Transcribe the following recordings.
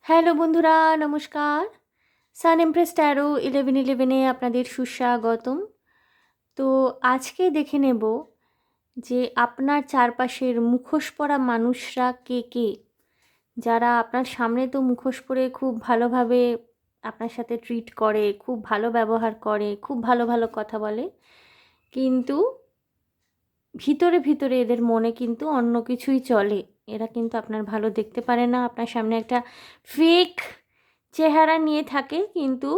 Hello বন্ধুরা, নমস্কার। সান empress taro 1111-এ আপনাদের সুস্বাগতম। তো আজকে দেখে নেব যে আপনার চারপাশের মুখোশ পরা মানুষরা কে কে, যারা আপনার সামনে তো মুখোশ পরে খুব ভালোভাবে আপনার সাথে ট্রিট করে, খুব ভালো ব্যবহার করে, খুব ভালো ভালো কথা বলে, কিন্তু ভিতরে ভিতরে এদের মনে কিন্তু অন্য কিছুই চলে। এরা কিন্তু আপনার ভালো দেখতে পারে না, আপনার সামনে একটা ফেক চেহারা নিয়ে থাকে, কিন্তু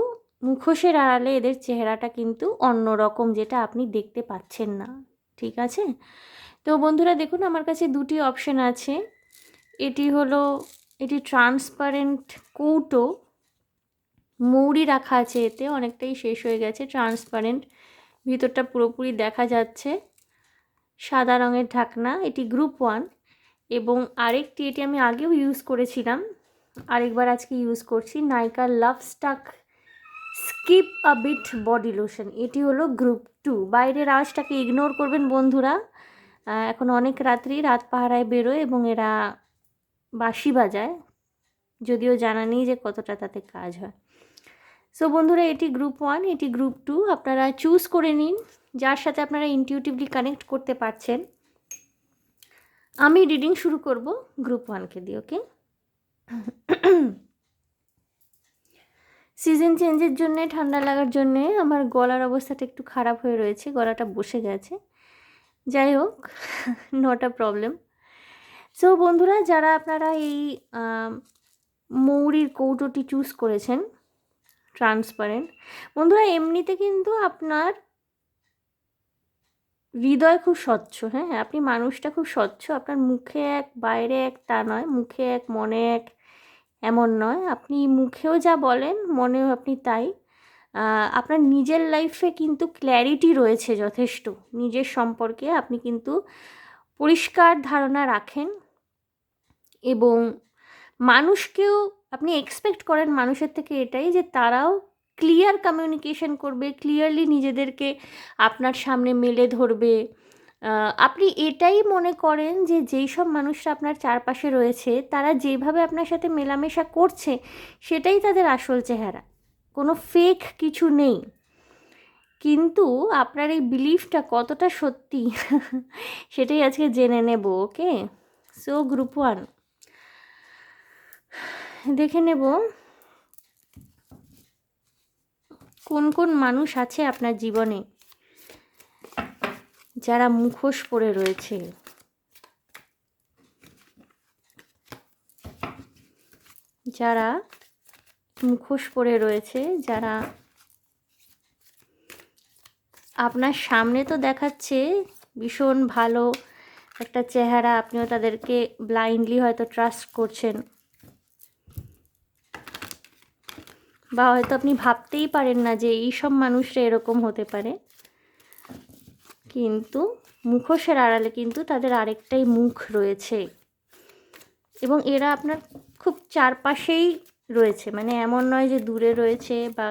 মুখোশের আড়ালে এদের চেহারাটা কিন্তু অন্য রকম, যেটা আপনি দেখতে পাচ্ছেন না। ঠিক আছে? তো বন্ধুরা দেখুন, আমার কাছে দুটি অপশন আছে। এটি ট্রান্সপারেন্ট কৌটো, মৌরি রাখা আছে, এতে অনেকটাই শেষ হয়ে গেছে। ট্রান্সপারেন্ট, ভিতরটা পুরোপুরি দেখা যাচ্ছে, সাদা রঙের ঢাকনা। এটি গ্রুপ 1। এবং এটি আমি আগেও ইউজ করেছিলাম, আরেকবার আজকে ইউজ করছি। নাইকার love stuck skip a beat body lotion, এটি হলো গ্রুপ 2। বাইরের আওয়াজটাকে ইগনোর করবেন বন্ধুরা, এখন অনেক রাত পাহারায় বেরোয় এবং এরা বাঁশি বাজায়, যদিও জানা নেই যে কতটা তাতে কাজ হয়। সো বন্ধুরা, এটি গ্রুপ 1, এটি গ্রুপ 2। আপনারা চুজ করে নিন যার সাথে আপনারা ইনটিউটিভলি কানেক্ট করতে পারছেন। আমি রিডিং শুরু করব গ্রুপ 1কে দিয়ে। ওকে? সিজন চেঞ্জের জন্যে, ঠান্ডা লাগার জন্যে আমার গলার অবস্থাটা একটু খারাপ হয়ে রয়েছে, গলাটা বসে গেছে। যাই হোক, নট আ প্রবলেম। সো বন্ধুরা, যারা আপনারা এই মৌরির কৌটোটি চুজ করেছেন ট্রান্সপারেন্ট, বন্ধুরা এমনিতে কিন্তু আপনার হৃদয় খুব স্বচ্ছ। হ্যাঁ, আপনি মানুষটা খুব স্বচ্ছ, আপনার মুখে এক বাইরে এক তা নয়, মুখে এক মনে এক এমন নয়। আপনি মুখেও যা বলেন মনেও আপনি তাই। আপনার নিজের লাইফে কিন্তু ক্ল্যারিটি রয়েছে যথেষ্ট, নিজের সম্পর্কে আপনি কিন্তু পরিষ্কার ধারণা রাখেন, এবং মানুষকেও আপনি এক্সপেক্ট করেন মানুষের থেকে এটাই, যে তারাও ক্লিয়ার কমিউনিকেশন করবে, ক্লিয়ারলি নিজেদেরকে আপনার সামনে মেলে ধরবে। আপনি এটাই মনে করেন যে যেই সব মানুষরা আপনার চারপাশে রয়েছে, তারা যেভাবে আপনার সাথে মেলামেশা করছে সেটাই তাদের আসল চেহারা, কোনো ফেক কিছু নেই। কিন্তু আপনার এই বিলিফটা কতটা সত্যি সেটাই আজকে জেনে নেব। ওকে? সো গ্রুপ 1 দেখে নেব কোন কোন মানুষ আছে আপনার জীবনে যারা মুখোশ পরে রয়েছে। যারা মুখোশ পরে রয়েছে, যারা আপনার সামনে তো দেখাচ্ছে ভীষণ ভালো একটা চেহারা, আপনিও তাদেরকে ব্লাইন্ডলি হয়তো ট্রাস্ট করছেন, বা হয়তো আপনি ভাবতেই পারেন না যে এই সব মানুষরা এরকম হতে পারে, কিন্তু মুখোশের আড়ালে কিন্তু তাদের আরেকটাই মুখ রয়েছে, এবং এরা আপনার খুব চারপাশেই রয়েছে, মানে এমন নয় যে দূরে রয়েছে বা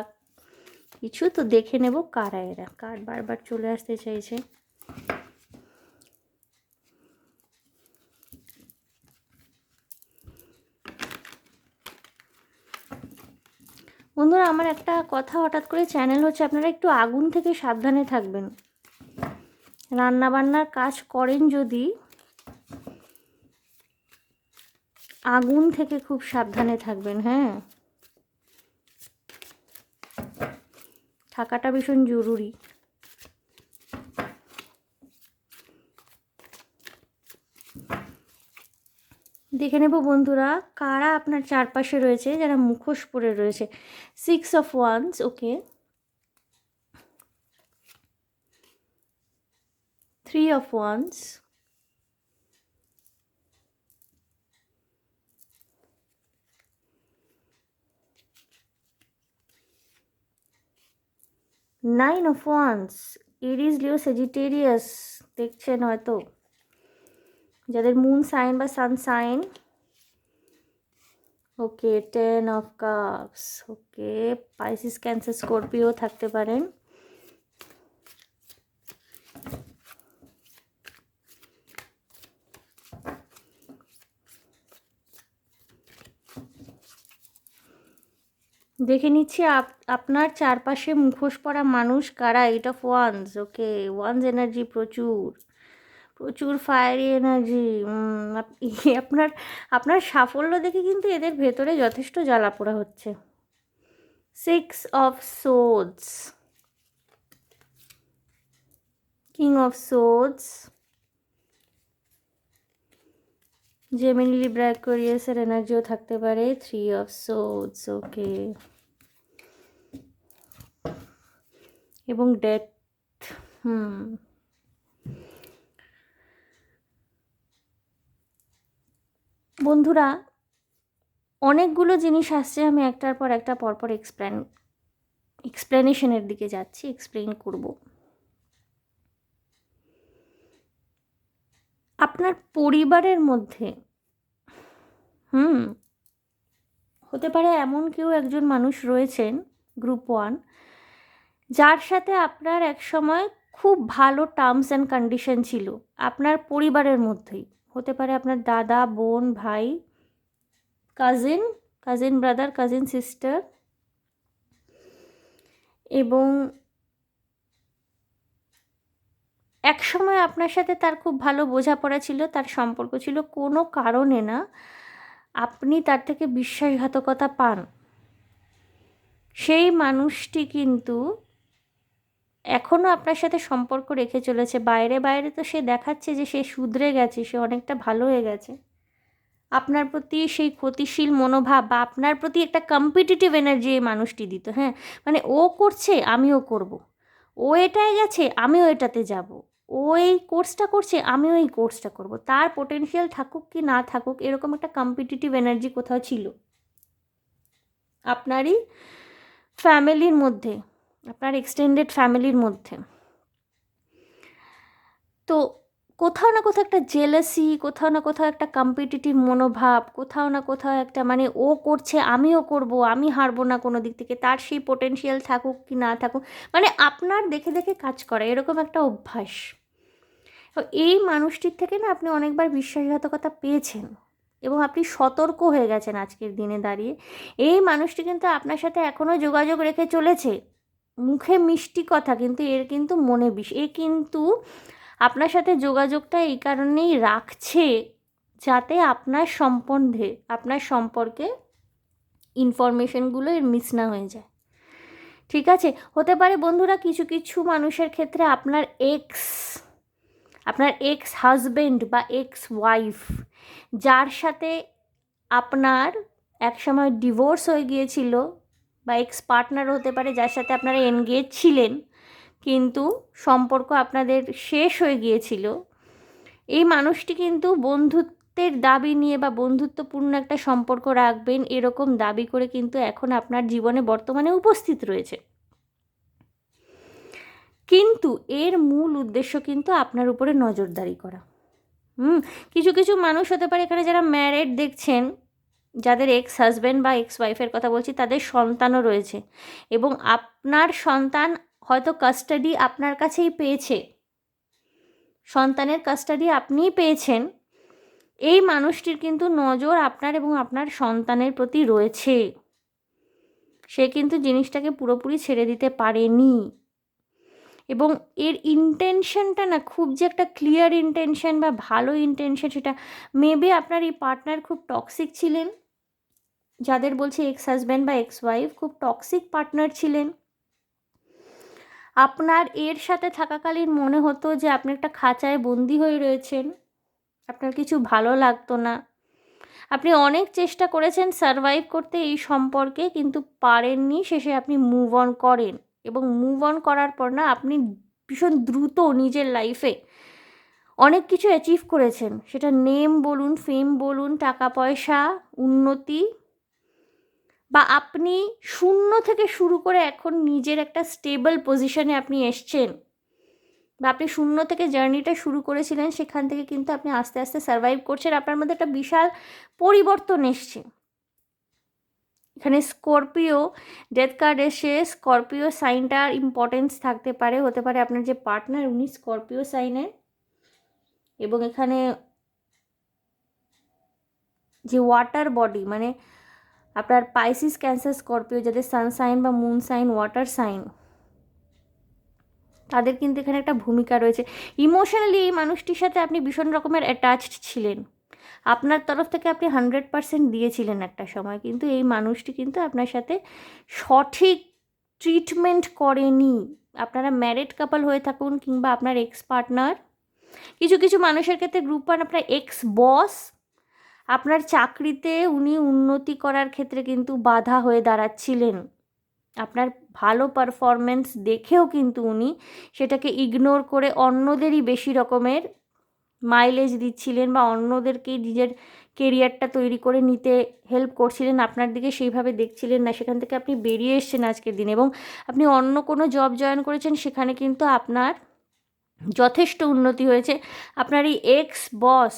কিছু। তো দেখে নেব কারা এরা, কার বারবার চলে আসতে চাইছে। বন্ধুরা, আমার একটা কথা হঠাৎ করে চ্যানেল হচ্ছে, আপনারা একটু আগুন থেকে সাবধানে থাকবেন। রান্না বান্নার কাজ করেন যদি, আগুন থেকে খুব সাবধানে থাকবেন। হ্যাঁ, থাকাটা ভীষণ জরুরি। দেখে নেব বন্ধুরা কারা আপনার চারপাশে রয়েছে যারা মুখোশ পরে রয়েছে। 6 of Wands, okay. 3 of Wands, 9 of Wands, Aries, Leo, Sagittarius দেখছেন হয়তো, যাদের মুন সাইন বা sun sign. Okay, 10 of Cups, okay. Pisces, Cancer, Scorpio থাকতে পারেন। দেখে নিচ্ছি আপনার চারপাশে মুখোশ পরা মানুষ কারা। Eight of wands, okay, wands energy প্রচুর, প্রচুর ফায়ারি এনার্জি। আপনার আপনার সাফল্য দেখে কিন্তু এদের ভেতরে যথেষ্ট জ্বালাপোড়া হচ্ছে। 6 of swords, king of swords, Gemini Libra অ্যাকুয়ারিয়াসের এনার্জিও থাকতে পারে। 3 অফ সোর্ডস, ওকে, এবং ডেথ। বন্ধুরা, অনেকগুলো জিনিস আসছে, আমি একটার পর একটা পরপর এক্সপ্লেনেশনের দিকে যাচ্ছি, এক্সপ্লেন করব। আপনার পরিবারের মধ্যে হতে পারে এমন কেউ একজন মানুষ রয়েছেন, গ্রুপ 1, যার সাথে আপনার এক সময় খুব ভালো টার্মস অ্যান্ড কন্ডিশন ছিল, আপনার পরিবারের মধ্যেই। হতে পারে আপনার দাদা, বোন, ভাই, কাজিন ব্রাদার, কাজিন সিস্টার, এবং এক সময় আপনার সাথে তার খুব ভালো বোঝাপড়া ছিল, তার সম্পর্ক ছিল, কোনো কারণে না আপনি তার থেকে বিশ্বাসঘাতকতা পান। সেই মানুষটি কিন্তু এখনও আপনার সাথে সম্পর্ক রেখে চলেছে। বাইরে বাইরে তো সে দেখাচ্ছে যে সে শুধরে গেছে, সে অনেকটা ভালো হয়ে গেছে। আপনার প্রতি সেই ক্ষতিশীল মনোভাব বা আপনার প্রতি একটা কম্পিটিটিভ এনার্জি এই মানুষটি দিত। হ্যাঁ, মানে ও করছে আমিও করব, ও এটায় গেছে আমিও এটাতে যাব, ও এই কোর্সটা করছে আমিও এই কোর্সটা করব। তার পোটেনশিয়াল থাকুক কি না থাকুক, এরকম একটা কম্পিটিটিভ এনার্জি কোথাও ছিল আপনারই ফ্যামিলির মধ্যে, আপনার এক্সটেন্ডেড ফ্যামিলির মধ্যে। তো কোথাও না কোথাও একটা জেলাসি, কোথাও না কোথাও একটা কম্পিটিটিভ মনোভাব, কোথাও না কোথাও একটা মানে ও করছে আমিও করব, আমি হারবো না কোনো দিক থেকে, তার সেই পোটেনশিয়াল থাকুক কি না থাকুক, মানে আপনার দেখে দেখে কাজ করা, এরকম একটা অভ্যাস। তো এই মানুষটির থেকে না আপনি অনেকবার বিশ্বাসঘাতকতা পেয়েছেন এবং আপনি সতর্ক হয়ে গেছেন আজকের দিনে দাঁড়িয়ে। এই মানুষটি কিন্তু আপনার সাথে এখনও যোগাযোগ রেখে চলেছে, মুখে মিষ্টি কথা, কিন্তু এর কিন্তু মনে বিষ। এ কিন্তু আপনার সাথে যোগাযোগটা এই কারণেই রাখছে যাতে আপনার সম্বন্ধে, আপনার সম্পর্কে ইনফরমেশনগুলো এর মিস না হয়ে যায়। ঠিক আছে, হতে পারে বন্ধুরা কিছু কিছু মানুষের ক্ষেত্রে আপনার এক্স হাজবেন্ড বা এক্স ওয়াইফ, যার সাথে আপনার একসময় ডিভোর্স হয়ে গিয়েছিল, বা এক্স পার্টনার হতে পারে যার সাথে আপনারা এনগেজ ছিলেন কিন্তু সম্পর্ক আপনাদের শেষ হয়ে গিয়েছিল। এই মানুষটি কিন্তু বন্ধুত্বের দাবি নিয়ে বা বন্ধুত্বপূর্ণ একটা সম্পর্ক রাখবেন এরকম দাবি করে কিন্তু এখন আপনার জীবনে বর্তমানে উপস্থিত রয়েছে, কিন্তু এর মূল উদ্দেশ্য কিন্তু আপনার উপরে নজরদারি করা। কিছু কিছু মানুষ হতে পারে এখানে যারা ম্যারেড দেখছেন, যাদের এক্স হাজব্যান্ড বা এক্স ওয়াইফের কথা বলছি, তাদের সন্তানও রয়েছে এবং আপনার সন্তান হয়তো কাস্টাডি আপনার কাছেই পেয়েছে, সন্তানের কাস্টাডি আপনিই পেয়েছেন। এই মানুষটির কিন্তু নজর আপনার এবং আপনার সন্তানের প্রতি রয়েছে, সে কিন্তু জিনিসটাকে পুরোপুরি ছেড়ে দিতে পারেনি। এবং এর ইন্টেনশনটা না খুব যে একটা ক্লিয়ার ইন্টেনশন বা ভালো ইন্টেনশন, সেটা মেবি আপনার এই পার্টনার খুব টক্সিক ছিলেন, যাদের বলছি এক্স হাজব্যান্ড বা এক্স ওয়াইফ খুব টক্সিক পার্টনার ছিলেন। আপনার এর সাথে থাকাকালীন মনে হতো যে আপনি একটা খাঁচায় বন্দি হয়ে রয়েছেন, আপনার কিছু ভালো লাগতো না, আপনি অনেক চেষ্টা করেছেন সারভাইভ করতে এই সম্পর্কে কিন্তু পারেননি, শেষে আপনি মুভ অন করেন এবং মুভ অন করার পর না আপনি ভীষণ দ্রুত নিজের লাইফে অনেক কিছু অ্যাচিভ করেছেন, সেটা নেম বলুন, ফেম বলুন, টাকা পয়সা, উন্নতি, বা আপনি শূন্য থেকে শুরু করে এখন নিজের একটা স্টেবল পজিশনে আপনি এসছেন, বা আপনি শূন্য থেকে জার্নিটা শুরু করেছিলেন, সেখান থেকে কিন্তু আপনি আস্তে আস্তে সারভাইভ করছেন, আপনার মধ্যে একটা বিশাল পরিবর্তন এসছে। এখানে স্করপিও ডেথ কার্ড এসে, স্করপিও সাইনটার ইম্পর্টেন্স থাকতে পারে, হতে পারে আপনার যে পার্টনার উনি স্করপিও সাইনের, এবং এখানে যে ওয়াটার বডি মানে আপনার পাইসিস, ক্যান্সার, স্করপিও, যাদের সান সাইন বা মুন সাইন, ওয়াটার সাইন, তাদের কিন্তু এখানে একটা ভূমিকা রয়েছে। ইমোশনালি এই মানুষটির সাথে আপনি ভীষণ রকমের অ্যাটাচড ছিলেন, আপনার তরফ থেকে আপনি 100% দিয়েছিলেন একটা সময়, কিন্তু এই মানুষটি কিন্তু আপনার সাথে সঠিক ট্রিটমেন্ট করেনি। আপনারা ম্যারিড কাপল হয়ে থাকুন কিংবা আপনার এক্স পার্টনার, কিছু কিছু মানুষের ক্ষেত্রে গ্রুপ ওয়ান আপনার এক্স বস, আপনার চাকরিতে উনি উন্নতি করার ক্ষেত্রে কিন্তু বাধা হয়ে দাঁড়াচ্ছিলেন। আপনার ভালো পারফরমেন্স দেখেও কিন্তু উনি সেটাকে ইগনোর করে অন্যদেরই বেশি রকমের মাইলেজ দিচ্ছিলেন বা অন্যদেরকেই নিজের কেরিয়ারটা তৈরি করে নিতে হেল্প করছিলেন, আপনার দিকে সেইভাবে দেখছিলেন না। সেখান থেকে আপনি বেরিয়ে এসেছেন আজকের দিনে এবং আপনি অন্য কোনো জব জয়েন করেছেন, সেখানে কিন্তু আপনার যথেষ্ট উন্নতি হয়েছে। আপনার এই এক্স বস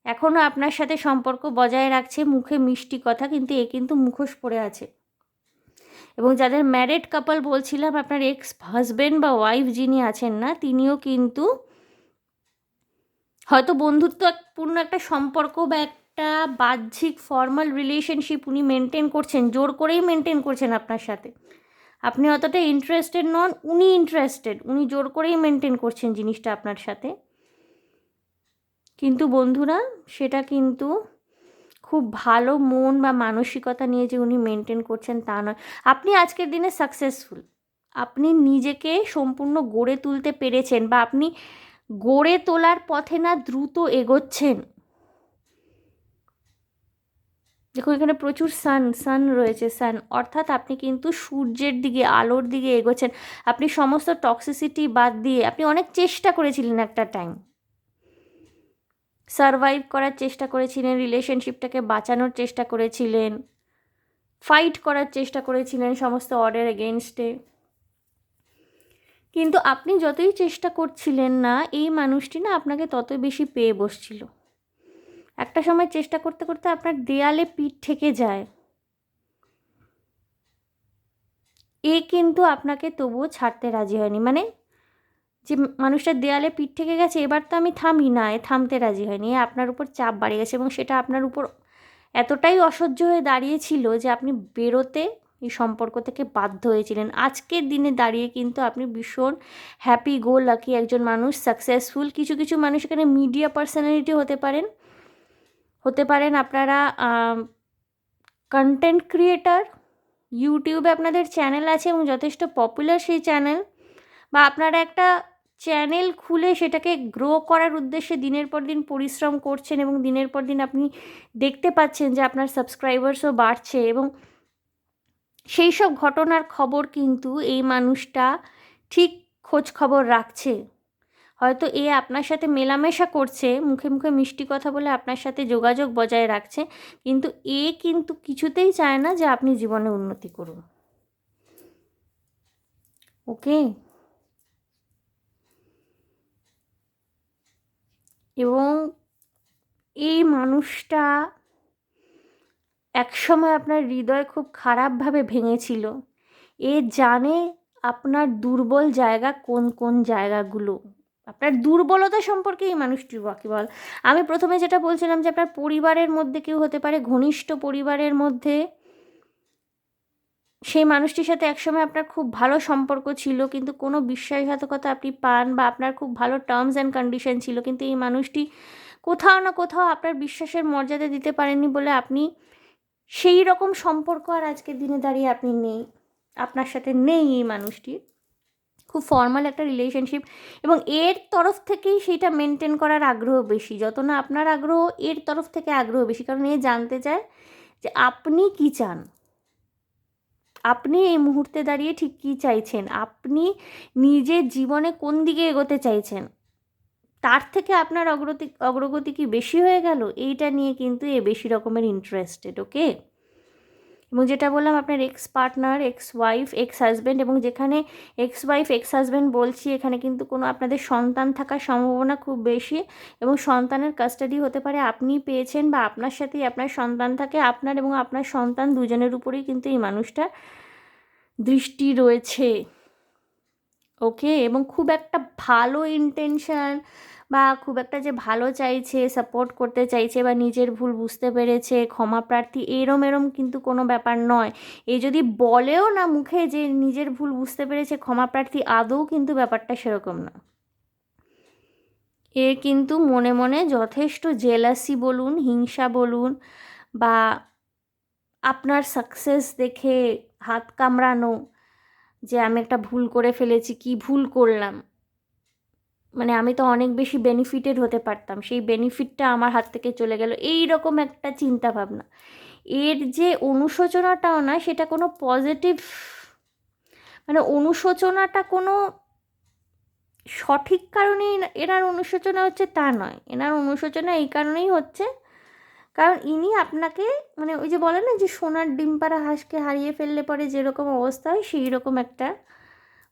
এখনও আপনার সাথে সম্পর্ক বজায় রাখছে, মুখে মিষ্টি কথা, কিন্তু এ কিন্তু মুখোশ পড়ে আছে। এবং যাদের ম্যারিড কাপল বলছিলাম, আপনার এক্স হাজব্যান্ড বা ওয়াইফ যিনি আছেন না, তিনিও কিন্তু হয়তো বন্ধুত্বপূর্ণ একটা সম্পর্ক বা একটা বাহ্যিক ফর্মাল রিলেশনশিপ উনি মেনটেন করছেন, জোর করেই মেনটেন করছেন আপনার সাথে। আপনি অতটা ইন্টারেস্টেড নন, উনি ইন্টারেস্টেড, উনি জোর করেই মেনটেন করছেন জিনিসটা আপনার সাথে। কিন্তু বন্ধুরা, সেটা কিন্তু খুব ভালো মন বা মানসিকতা নিয়ে যে উনি মেনটেন করছেন তা নয়। আপনি আজকের দিনে সাকসেসফুল, আপনি নিজেকে সম্পূর্ণ গড়ে তুলতে পেরেছেন বা আপনি গড়ে তোলার পথে না দ্রুত এগোচ্ছেন। দেখুন এখানে প্রচুর সান রয়েছে, সান অর্থাৎ আপনি কিন্তু সূর্যের দিকে, আলোর দিকে এগোচ্ছেন। আপনি সমস্ত টক্সিসিটি বাদ দিয়ে আপনি অনেক চেষ্টা করেছিলেন, একটা টাইম সারভাইভ করার চেষ্টা করেছিলেন, রিলেশনশিপটাকে বাঁচানোর চেষ্টা করেছিলেন, ফাইট করার চেষ্টা করেছিলেন সমস্ত অর্ডার এগেনস্টে। কিন্তু আপনি যতই চেষ্টা করছিলেন না, এই মানুষটি না আপনাকে ততই বেশি পেয়ে বসছিল। একটা সময় চেষ্টা করতে করতে আপনার দেয়ালে পিঠ ঠেকে যায়, এ কিন্তু আপনাকে তবুও ছাড়তে রাজি হয়নি। মানে যে মানুষটার দেয়ালে পিঠ ঠেকে গেছে, এবার তো আমি থামি না, এ থামতে রাজি হয়নি, এ আপনার উপর চাপ বাড়িয়ে গেছে এবং সেটা আপনার উপর এতটাই অসহ্য হয়ে দাঁড়িয়েছিল যে আপনি বেরোতে এই সম্পর্ক থেকে বাধ্য হয়েছিলেন। আজকের দিনে দাঁড়িয়ে কিন্তু আপনি ভীষণ হ্যাপি গো লাকি একজন মানুষ, সাকসেসফুল। কিছু কিছু মানুষ এখানে মিডিয়া পার্সোনালিটি হতে পারেন আপনারা কন্টেন্ট ক্রিয়েটার, ইউটিউবে আপনাদের চ্যানেল আছে এবং যথেষ্ট পপুলার সেই চ্যানেল, বা আপনারা একটা চ্যানেল খুলে সেটাকে গ্রো করার উদ্দেশ্যে দিনের পর দিন পরিশ্রম করছেন এবং দিনের পর দিন আপনি দেখতে পাচ্ছেন যে আপনার সাবস্ক্রাইবার্সও বাড়ছে এবং সেই সব ঘটনার খবর কিন্তু এই মানুষটা ঠিক খোঁজ খবর রাখছে। হয়তো এ আপনার সাথে মেলামেশা করছে, মুখে মুখে মিষ্টি কথা বলে আপনার সাথে যোগাযোগ বজায় রাখছে, কিন্তু এ কিন্তু কিছুতেই চায় না যে আপনি জীবনে উন্নতি করুন। ওকে, এবং এই মানুষটা একসময় আপনার হৃদয় খুব খারাপভাবে ভেঙেছিল। এ জানে আপনার দুর্বল জায়গা কোন কোন জায়গাগুলো, আপনার দুর্বলতা সম্পর্কে এই মানুষটির ওয়াকিবহাল। আমি প্রথমে যেটা বলছিলাম যে আপনার পরিবারের মধ্যে কেউ হতে পারে, ঘনিষ্ঠ পরিবারের মধ্যে সেই মানুষটির সাথে একসময় আপনার খুব ভালো সম্পর্ক ছিল, কিন্তু কোনো বিশ্বাসঘাতকতা আপনি পান বা আপনার খুব ভালো টার্মস অ্যান্ড কন্ডিশন ছিল, কিন্তু এই মানুষটি কোথাও না কোথাও আপনার বিশ্বাসের মর্যাদা দিতে পারেননি বলে আপনি সেই রকম সম্পর্ক আর আজকের দিনে দাঁড়িয়ে আপনি নেই, আপনার সাথে নেই এই মানুষটি। খুব ফর্মাল একটা রিলেশনশিপ এবং এর তরফ থেকেই সেইটা মেনটেন করার আগ্রহ বেশি, যত না আপনার আগ্রহ, এর তরফ থেকে আগ্রহ বেশি, কারণ এ জানতে চায় যে আপনি কি চান, আপনি এই মুহূর্তে দাঁড়িয়ে ঠিক কী চাইছেন, আপনি নিজের জীবনে কোন দিকে এগোতে চাইছেন, তার থেকে আপনার অগ্রগতি কি বেশি হয়ে গেল, এইটা নিয়ে কিন্তু এ বেশি রকমের ইন্টারেস্টেড। ওকে, এবং যেটা বললাম আপনার x partner, ex wife, ex husband, এবং যেখানে এক্স ওয়াইফ এক্স হাজব্যান্ড বলছি, এখানে কিন্তু কোনো আপনাদের সন্তান থাকার সম্ভাবনা খুব বেশি এবং সন্তানের কাস্টাডি হতে পারে আপনি পেয়েছেন বা আপনার সাথেই আপনার সন্তান থাকে, আপনার এবং আপনার সন্তান দুজনের উপরেই কিন্তু এই মানুষটার দৃষ্টি রয়েছে। ওকে, এবং খুব একটা ভালো ইন্টেনশন বা খুব একটা যে ভালো চাইছে, সাপোর্ট করতে চাইছে বা নিজের ভুল বুঝতে পেরেছে, ক্ষমা প্রার্থী, এরম এরম কিন্তু কোনো ব্যাপার নয়। এ যদি বলেও না মুখে যে নিজের ভুল বুঝতে পেরেছে, ক্ষমা প্রার্থী, আদৌ কিন্তু ব্যাপারটা সেরকম না। এর কিন্তু মনে মনে যথেষ্ট জেলাসি বলুন, হিংসা বলুন, বা আপনার সাকসেস দেখে হাত কামড়ানো, যে আমি একটা ভুল করে ফেলেছি, কি ভুল করলাম, মানে আমি তো অনেক বেশি বেনিফিটেড হতে পারতাম, সেই বেনিফিটটা আমার হাত থেকে চলে গেল, এই রকম একটা চিন্তা ভাবনা। এর যে অনুশোচনাটাও না, সেটা কোনো পজিটিভ, মানে অনুশোচনাটা কোনো সঠিক কারণেই এনার অনুশোচনা হচ্ছে তা নয়। এনার অনুশোচনা এই কারণেই হচ্ছে, কারণ ইনি আপনাকে, মানে ওই যে বলে না যে সোনার ডিম পাড়া হাঁসকে হারিয়ে ফেললে পরে যেরকম অবস্থা হয়, সেই রকম একটা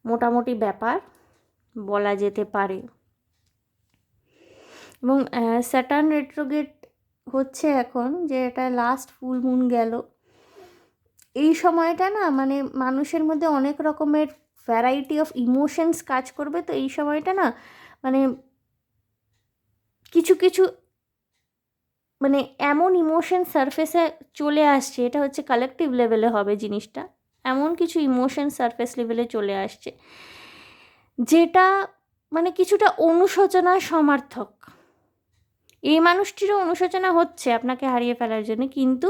মোটামুটি ব্যাপার বলা যেতে পারে। এবং স্যাটার্ন রেট্রোগেট হচ্ছে এখন, যে এটা লাস্ট ফুল মুন গেল, এই সময়টা না মানে মানুষের মধ্যে অনেক রকমের ভ্যারাইটি অফ ইমোশনস কাজ করবে। তো এই সময়টা না মানে কিছু কিছু মানে এমন ইমোশন সারফেসে চলে আসছে, এটা হচ্ছে কালেকটিভ লেভেলে হবে জিনিসটা, এমন কিছু ইমোশন সারফেস লেভেলে চলে আসছে যেটা মানে কিছুটা অনুশোচনার সমার্থক। এই মানুষটিরও অনুশোচনা হচ্ছে আপনাকে হারিয়ে ফেলার জন্য, কিন্তু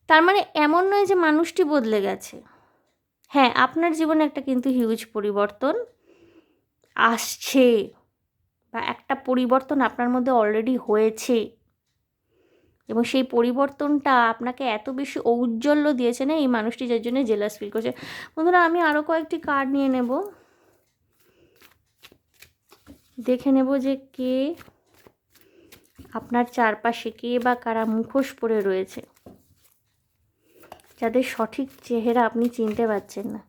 তার মানে এমন নয় যে মানুষটি বদলে গেছে। হ্যাঁ, আপনার জীবনে একটা কিন্তু হিউজ পরিবর্তন আসছে, বা একটা পরিবর্তন আপনার মধ্যে অলরেডি হয়েছে, এবং সেই পরিবর্তনটা আপনাকে এত বেশি ঔজ্জ্বল্য দিয়েছে না এই মানুষটি, যার জন্য জেলাস ফিল করছে। বন্ধুরা, আমি আরও কয়েকটি কার্ড নিয়ে নেব, দেখে নেব যে কে আপনার চারপাশে, কে বা কারা মুখোশ পরে রয়েছে, যাদের সঠিক চেহারা আপনি চিনতে পারছেন না।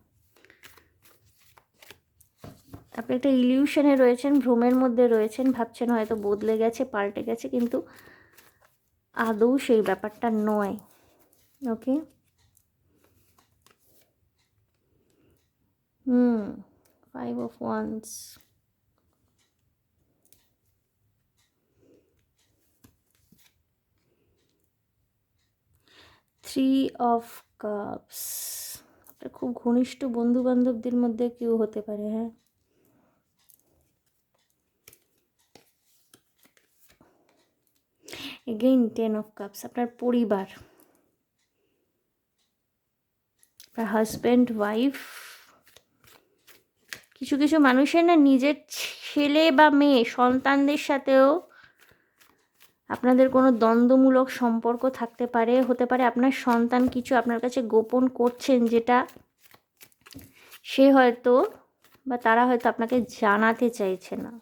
আপনি একটা ইলিউশনে রয়েছেন, ভ্রমের মধ্যে রয়েছেন, ভাবছেন হয়তো বদলে গেছে, পাল্টে গেছে, কিন্তু আদৌ সেই ব্যাপারটা নয়। ওকে, 5 of Wands, 3 of Cups। এটা খুব ঘনিষ্ঠ বন্ধু বান্ধবদের মধ্যে কেউ হতে পারে। হ্যাঁ, এগেইন 10 of Cups, আপনার পরিবার, আপনার হাজব্যান্ড, ওয়াইফ। কিছু কিছু মানুষের না নিজের ছেলে বা মেয়ে সন্তানদের সাথেও আপনাদের কোনো দ্বন্দ্বমূলক সম্পর্ক থাকতে পারে, হতে পারে আপনার সন্তান কিছু আপনার কাছে গোপন করছেন, যেটা সে হয়তো বা তারা হয়তো আপনাকে জানাতে চাইছে না,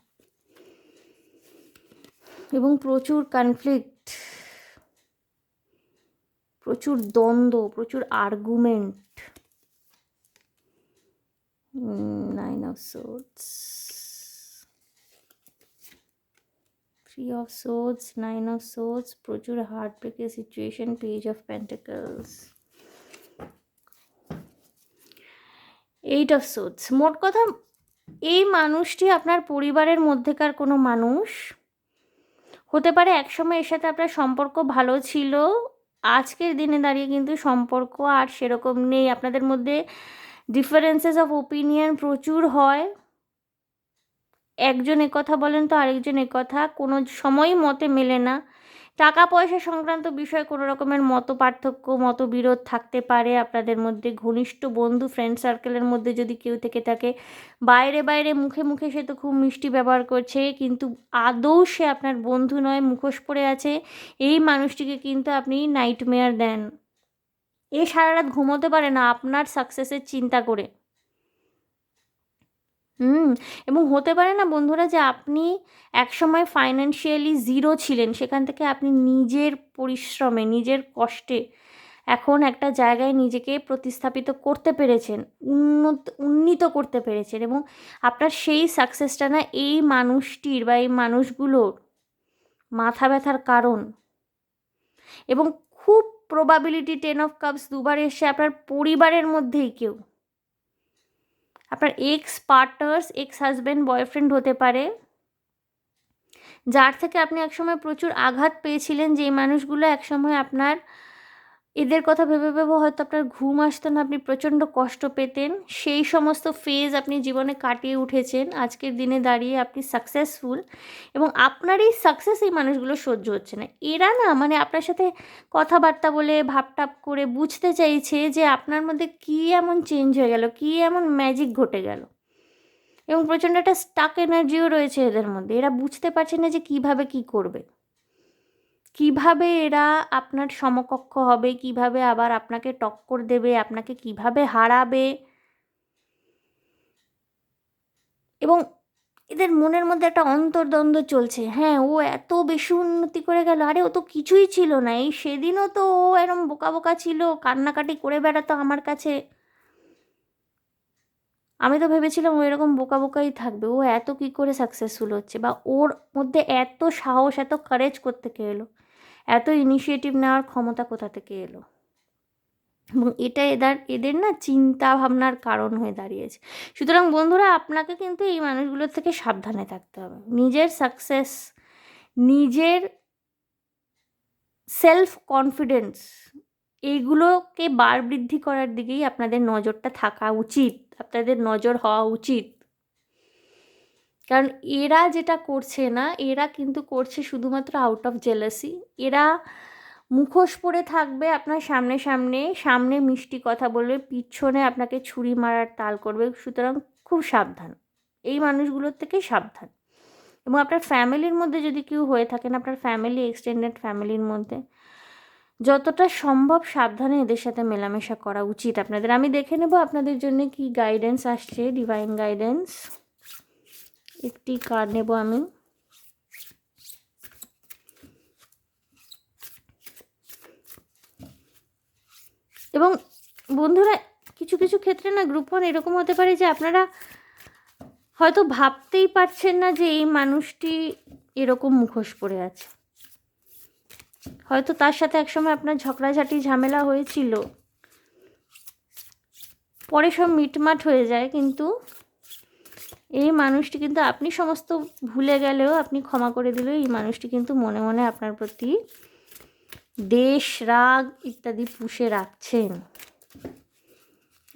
এবং প্রচুর কনফ্লিক্ট, প্রচুর দ্বন্দ্ব, প্রচুর argument. 9 of Swords, 3 of Swords, 9 of Swords, প্রচুর হার্ট ব্রেকের situation, page of pentacles, 8 of Swords। মোট কথা, এই মানুষটি আপনার পরিবারের মধ্যেকার কোনো মানুষ হতে পারে। একসময় এর সাথে আপনার সম্পর্ক ভালো ছিল, আজকের দিনে দাঁড়িয়ে কিন্তু সম্পর্ক আর সেরকম নেই। আপনাদের মধ্যে ডিফারেন্সেস অফ ওপিনিয়ন প্রচুর হয়, একজন কথা বলেন তো আরেকজন কথা, কোনো সময়ই মতে মেলে না। টাকা পয়সা সংক্রান্ত বিষয়ে কোনো রকমের মত পার্থক্য, মতবিরোধ থাকতে পারে আপনাদের মধ্যে। ঘনিষ্ঠ বন্ধু, ফ্রেন্ড সার্কেলের মধ্যে যদি কেউ থেকে থাকে, বাইরে বাইরে মুখে মুখে সে তো খুব মিষ্টি ব্যবহার করছে, কিন্তু আদৌ সে আপনার বন্ধু নয়, মুখোশ পরে আছে। এই মানুষটিকে কিন্তু আপনি নাইটমেয়ার দেন, এ সারা রাত ঘুমোতে পারে না আপনার সাকসেসের চিন্তা করে। এবং হতে পারে না বন্ধুরা, যে আপনি একসময় ফাইন্যান্সিয়ালি জিরো ছিলেন, সেখান থেকে আপনি নিজের পরিশ্রমে, নিজের কষ্টে এখন একটা জায়গায় নিজেকে প্রতিস্থাপিত করতে পেরেছেন, উন্নীত করতে পেরেছেন, এবং আপনার সেই সাকসেসটা না এই মানুষটির বা এই মানুষগুলোর মাথা ব্যথার কারণ। এবং খুব প্রবাবিলিটি 10 of Cups দুবার এসে আপনার পরিবারের মধ্যেই কেউ, আপনার x partners, ex husband, boyfriend হতে পারে, যার থেকে আপনি একসময় প্রচুর আঘাত পেয়েছিলেন। যে মানুষগুলো একসময় আপনার, এদের কথা ভেবে ভেবে হয়তো আপনার ঘুম আসতো না, আপনি প্রচণ্ড কষ্ট পেতেন। সেই সমস্ত ফেজ আপনি জীবনে কাটিয়ে উঠেছেন। আজকের দিনে দাঁড়িয়ে আপনি সাকসেসফুল, এবং আপনার এই সাকসেস এই মানুষগুলো সহ্য হচ্ছে না। এরা না মানে আপনার সাথে কথাবার্তা বলে ভাবটাপ করে বুঝতে চাইছে যে আপনার মধ্যে কী এমন চেঞ্জ হয়ে গেল, কী এমন ম্যাজিক ঘটে গেল, এবং প্রচণ্ড একটা স্টাক এনার্জিও রয়েছে এদের মধ্যে। এরা বুঝতে পারছে না যে কিভাবে কি করবে, কিভাবে এরা আপনার সমকক্ষ হবে, কিভাবে আবার আপনাকে টক্কর দেবে, আপনাকে কিভাবে হারাবে। এবং এদের মনের মধ্যে একটা অন্তর্দ্বন্দ্ব চলছে। হ্যাঁ, ও এত বেশি উন্নতি করে গেল, আরে ও তো কিছুই ছিল না, এই সেদিনও তো ও এরম বোকা বোকা ছিল, কান্নাকাটি করে বেড়াতো আমার কাছে। আমি তো ভেবেছিলাম ও এরকম বোকা বোকাই থাকবে, ও এত কী করে সাকসেসফুল হচ্ছে, বা ওর মধ্যে এত সাহস, এত কারেজ কোত্থেকে এলো, এত ইনিশিয়েটিভ নেওয়ার ক্ষমতা কোথা থেকে এলো। এবং এটা এদের না চিন্তা ভাবনার কারণ হয়ে দাঁড়িয়েছে। সুতরাং বন্ধুরা, আপনাকে কিন্তু এই মানুষগুলোর থেকে সাবধানে থাকতে হবে। নিজের সাকসেস, নিজের সেলফ কনফিডেন্স, এইগুলোকে বার বৃদ্ধি করার দিকেই আপনাদের নজরটা থাকা উচিত, আপনাদের নজর হওয়া উচিত। কারণ এরা যেটা করছে না, এরা কিন্তু করছে শুধুমাত্র আউট অফ জেলাসি। এরা মুখোশ পরে থাকবে আপনার সামনে সামনে, সামনে মিষ্টি কথা বলবে, পিছনে আপনাকে ছুরি মারার তাল করবে। সুতরাং খুব সাবধান, এই মানুষগুলোর থেকে সাবধান। এবং আপনার ফ্যামিলির মধ্যে যদি কেউ হয়ে থাকেন, আপনার ফ্যামিলি, এক্সটেন্ডেড ফ্যামিলির মধ্যে যতটা সম্ভব সাবধানে এদের সাথে মেলামেশা করা উচিত আপনাদের। আমি দেখে নেব আপনাদের জন্য কি গাইডেন্স আসছে, ডিভাইন গাইডেন্স। একটি কার্ড নেব আমি। এবং বন্ধুরা, কিছু কিছু ক্ষেত্রে না গ্রুপ 1 এরকম হতে পারে যে আপনারা হয়তো ভাবতেই পারছেন না যে এই মানুষটি এরকম মুখোশ পরে আছে। হয়তো তার সাথে একসময় আপনার ঝগড়াঝাটি ঝামেলা হয়েছিল, পরে সব মিটমাট হয়ে যায়, কিন্তু এই মানুষটি কিন্তু, আপনি সমস্ত ভুলে গেলেও, আপনি ক্ষমা করে দিলেও, এই মানুষটি কিন্তু মনে মনে আপনার প্রতি দেশ, রাগ ইত্যাদি পুষে রাখছেন।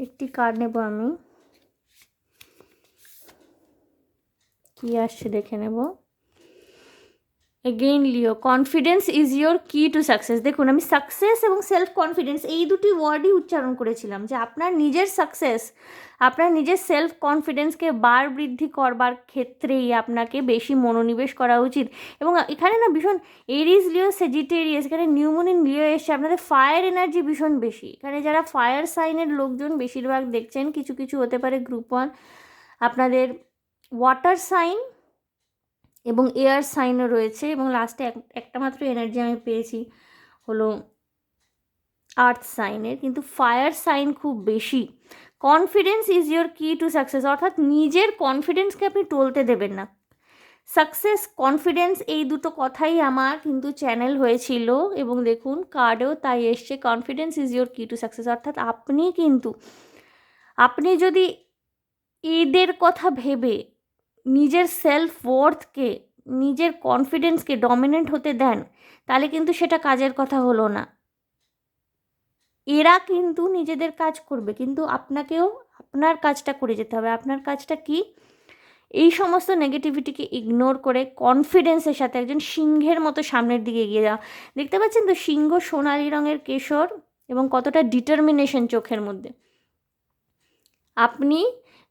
একটি কার্ড নেব আমি, কি আসছে দেখে নেব। Again Leo, confidence is your কি টু সাকসেস। দেখুন, আমি সাকসেস এবং সেলফ কনফিডেন্স এই দুটি ওয়ার্ডই উচ্চারণ করেছিলাম, যে আপনার নিজের সাকসেস, আপনার নিজের সেলফ কনফিডেন্সকে বার বৃদ্ধি করবার ক্ষেত্রেই আপনাকে বেশি মনোনিবেশ করা উচিত। এবং এখানে না ভীষণ এরিস, লিও, সেজিটেরিয়াস, এখানে নিউমোনিন লিও এসছে, আপনাদের ফায়ার এনার্জি ভীষণ বেশি। এখানে যারা ফায়ার সাইনের লোকজন বেশিরভাগ দেখছেন, কিছু কিছু হতে পারে গ্রুপ 1 আপনাদের ওয়াটার সাইন এবং এয়ার সাইনও রয়েছে, এবং লাস্টে একটা মাত্র এনার্জি আমি পেয়েছি হলো আর্থ সাইনের, কিন্তু ফায়ার সাইন খুব বেশি। কনফিডেন্স ইজ ইয়োর কি টু সাকসেস, অর্থাৎ নিজের কনফিডেন্সকে আপনি টলতে দেবেন না। সাকসেস, কনফিডেন্স, এই দুটো কথাই আমার কিন্তু চ্যানেল হয়েছিল, এবং দেখুন কার্ডেও তাই এসছে, কনফিডেন্স ইজ ইয়োর কি টু সাকসেস। অর্থাৎ আপনি যদি এদের কথা ভেবে নিজের সেলফ ওয়ার্থকে, নিজের কনফিডেন্সকে ডমিনেন্ট হতে দেন, তাহলে কিন্তু সেটা কাজের কথা হলো না। এরা কিন্তু নিজেদের কাজ করবে, কিন্তু আপনাকেও আপনার কাজটা করে যেতে হবে। আপনার কাজটা কি? এই সমস্ত নেগেটিভিটিকে ইগনোর করে কনফিডেন্সের সাথে একজন সিংহের মতো সামনের দিকে এগিয়ে যাওয়া। দেখতে পাচ্ছেন তো, সিংহ সোনালি রঙের কেশর, এবং কতটা ডিটারমিনেশন চোখের মধ্যে। আপনি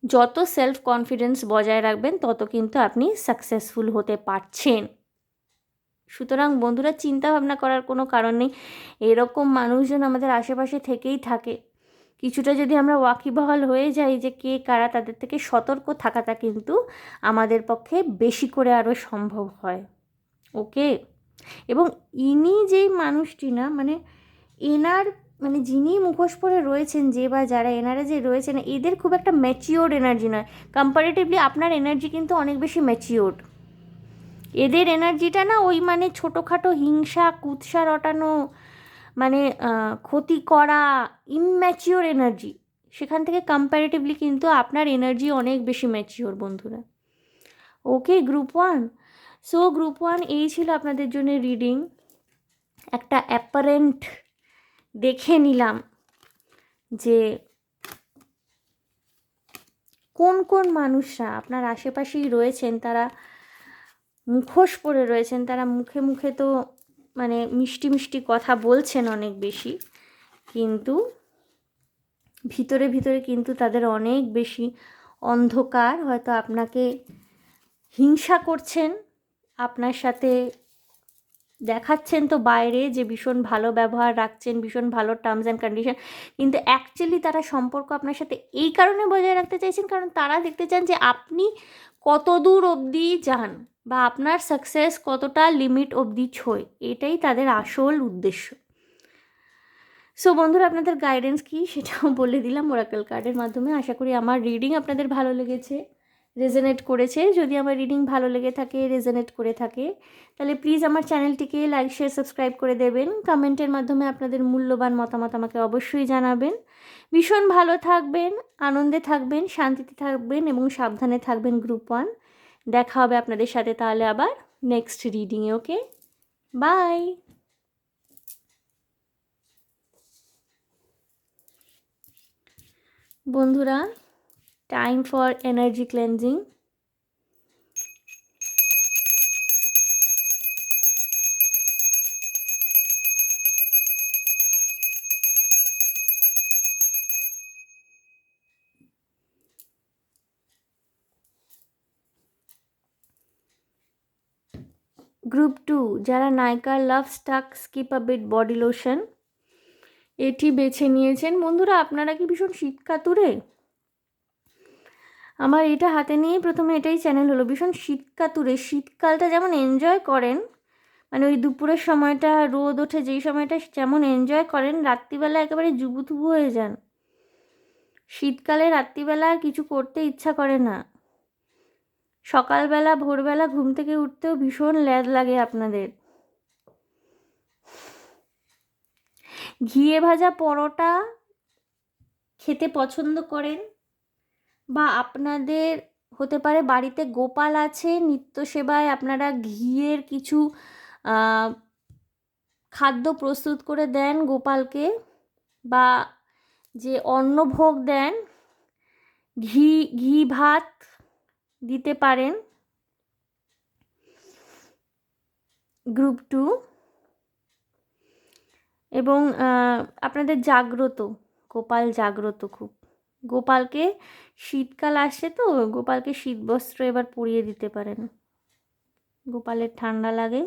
যত সেলফ কনফিডেন্স বজায় রাখবেন, তত কিন্তু আপনি সাকসেসফুল হতে পারছেন। সুতরাং বন্ধুরা, চিন্তা ভাবনা করার কোনো কারণ নেই, এরকম মানুষজন আমাদের আশেপাশে থেকেই থাকে। কিছুটা যদি আমরা ওয়াকিবহাল হয়ে যাই যে কে কারা, তাদের থেকে সতর্ক থাকাটা কিন্তু আমাদের পক্ষে বেশি করে আরও সম্ভব হয়। ওকে? এবং ইনি যেই মানুষটি না, মানে এনার, মানে যিনি মুখোশ পরে রয়েছেন, যে বা যারা এনারা যে রয়েছেন, এদের খুব একটা ম্যাচিওর্ড এনার্জি নয়। কম্পারেটিভলি আপনার এনার্জি কিন্তু অনেক বেশি ম্যাচিওর্ড। এদের এনার্জিটা না ওই মানে ছোটোখাটো হিংসা, কুৎসা রটানো, মানে ক্ষতি করা, ইম্যাচিওর এনার্জি, সেখান থেকে কম্প্যারেটিভলি কিন্তু আপনার এনার্জি অনেক বেশি ম্যাচিওর বন্ধুরা। ওকে গ্রুপ 1, সো গ্রুপ 1 এই ছিল আপনাদের জন্য রিডিং। একটা অ্যাপারেন্ট দেখে নিলাম যে কোন কোন মানুষরা আপনার আশেপাশেই রয়েছেন, তারা মুখোশ পরে রয়েছেন, তারা মুখে মুখে তো মানে মিষ্টি মিষ্টি কথা বলছেন অনেক বেশি, কিন্তু ভিতরে ভিতরে কিন্তু তাদের অনেক বেশি অন্ধকার। হয়তো আপনাকে হিংসা করছেন, আপনার সাথে দেখাচ্ছেন তো বাইরে যে ভীষণ ভালো ব্যবহার রাখছেন, ভীষণ ভালো টার্মস অ্যান্ড কন্ডিশন, কিন্তু অ্যাকচুয়ালি তারা সম্পর্ক আপনার সাথে এই কারণে বজায় রাখতে চাইছেন কারণ তারা দেখতে চান যে আপনি কত দূর অবধি যান বা আপনার সাকসেস কতটা লিমিট অবধি ছোঁয়, এটাই তাদের আসল উদ্দেশ্য। সো বন্ধুরা, আপনাদের গাইডেন্স কী সেটাও বলে দিলাম ওরাকেল কার্ডের মাধ্যমে। আশা করি আমার রিডিং আপনাদের ভালো লেগেছে, রেজোনেট করেছে। যদি আমার রিডিং ভালো লেগে থাকে, রেজোনেট করে থাকে, তাহলে প্লিজ আমার চ্যানেলটিকে লাইক শেয়ার সাবস্ক্রাইব করে দেবেন। কমেন্টের মাধ্যমে আপনাদের মূল্যবান মতামত আমাকে অবশ্যই জানাবেন। ভীষণ ভালো থাকবেন, আনন্দে থাকবেন, শান্তিতে থাকবেন এবং সাবধানে থাকবেন গ্রুপ 1। দেখা হবে আপনাদের সাথে তাহলে আবার নেক্সট রিডিংয়ে। ওকে, বাই বন্ধুরা। Time for energy cleansing. Group 2 যারা নাইকার love stuck skip a beat body lotion এটি বেছে নিয়েছেন। বন্ধুরা, আপনারা কি ভীষণ শীতকাতুরে? আমার এটা হাতে নিয়েই প্রথমে এটাই চ্যানেল হলো। ভীষণ শীতকাতুরে, শীতকালটা যেমন এনজয় করেন, মানে ওই দুপুরের সময়টা রোদ ওঠে যেই সময়টা যেমন এনজয় করেন, রাত্রিবেলা একেবারে জুবুথুবু হয়ে যান। শীতকালে রাত্রিবেলা আর কিছু করতে ইচ্ছা করে না, সকালবেলা ভোরবেলা ঘুম থেকে উঠতেও ভীষণ ল্যাদ লাগে আপনাদের। ঘিয়ে ভাজা পরোটা খেতে পছন্দ করেন, বা আপনাদের হতে পারে বাড়িতে গোপাল আছে, নিত্য সেবায় আপনারা ঘিয়ের কিছু খাদ্য প্রস্তুত করে দেন গোপালকে, বা যে অন্নভোগ দেন, ঘি ভাত দিতে পারেন। গ্রুপ 2 এবং আপনাদের জাগ্রত, গোপাল জাগ্রত খুব। গোপালকে শীতকাল আসছে তো, গোপালকে শীতবস্ত্র এবার পরিয়ে দিতে পারেন, গোপালের ঠান্ডা লাগে।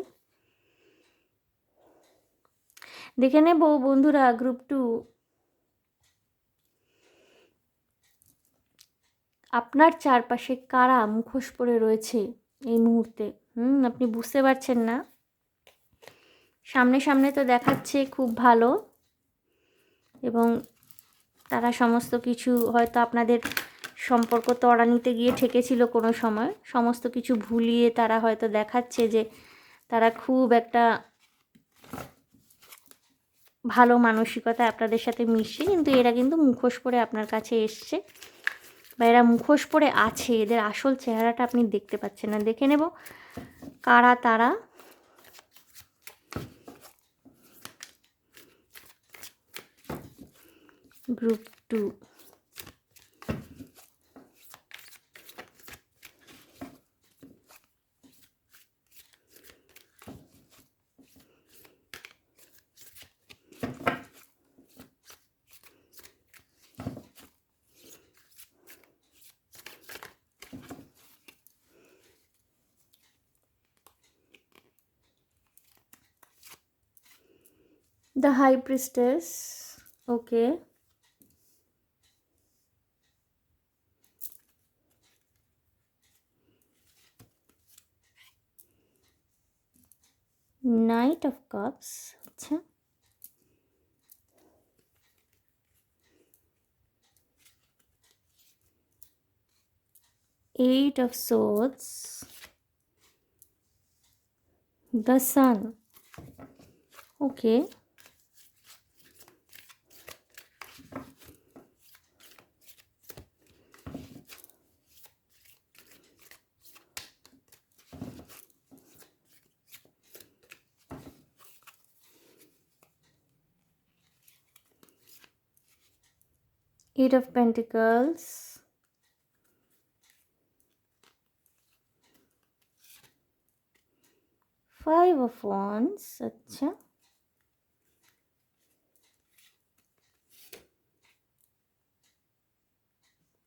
দেখে নেব বন্ধুরা গ্রুপ 2 আপনার চারপাশে কারা মুখোশ পরে রয়েছে এই মুহূর্তে। আপনি বুঝতে পারছেন না, সামনে সামনে তো দেখাচ্ছে খুব ভালো, এবং তারা সমস্ত কিছু হয়তো আপনাদের সম্পর্ক তড়ানিতে গিয়ে ঠেকেছিল কোনো সময়, সমস্ত কিছু ভুলিয়ে তারা হয়তো দেখাচ্ছে যে তারা খুব একটা ভালো মানসিকতা আপনাদের সাথে মিশছে, কিন্তু এরা কিন্তু মুখোশ পরে আপনার কাছে এসছে, বা এরা মুখোশ পরে আছে। এদের আসল চেহারাটা আপনি দেখতে পাচ্ছেন না। দেখে নেব কারা তারা। Group 2 The High Priestess. Okay. Knight of Cups. আচ্ছা, Eight of Swords. The Sun. Okay. 8 of Pentacles, 5 of Wands, अच्छा,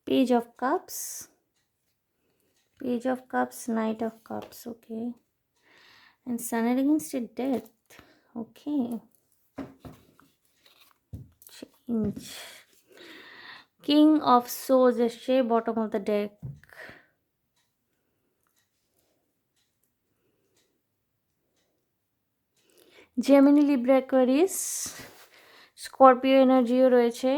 Page of Cups, Page of Cups, Knight of Cups, okay, and Sun against a Death, okay, change, King of Swords এসছে bottom of the deck, Gemini, Libra, Aquarius, Scorpio এনার্জিও রয়েছে,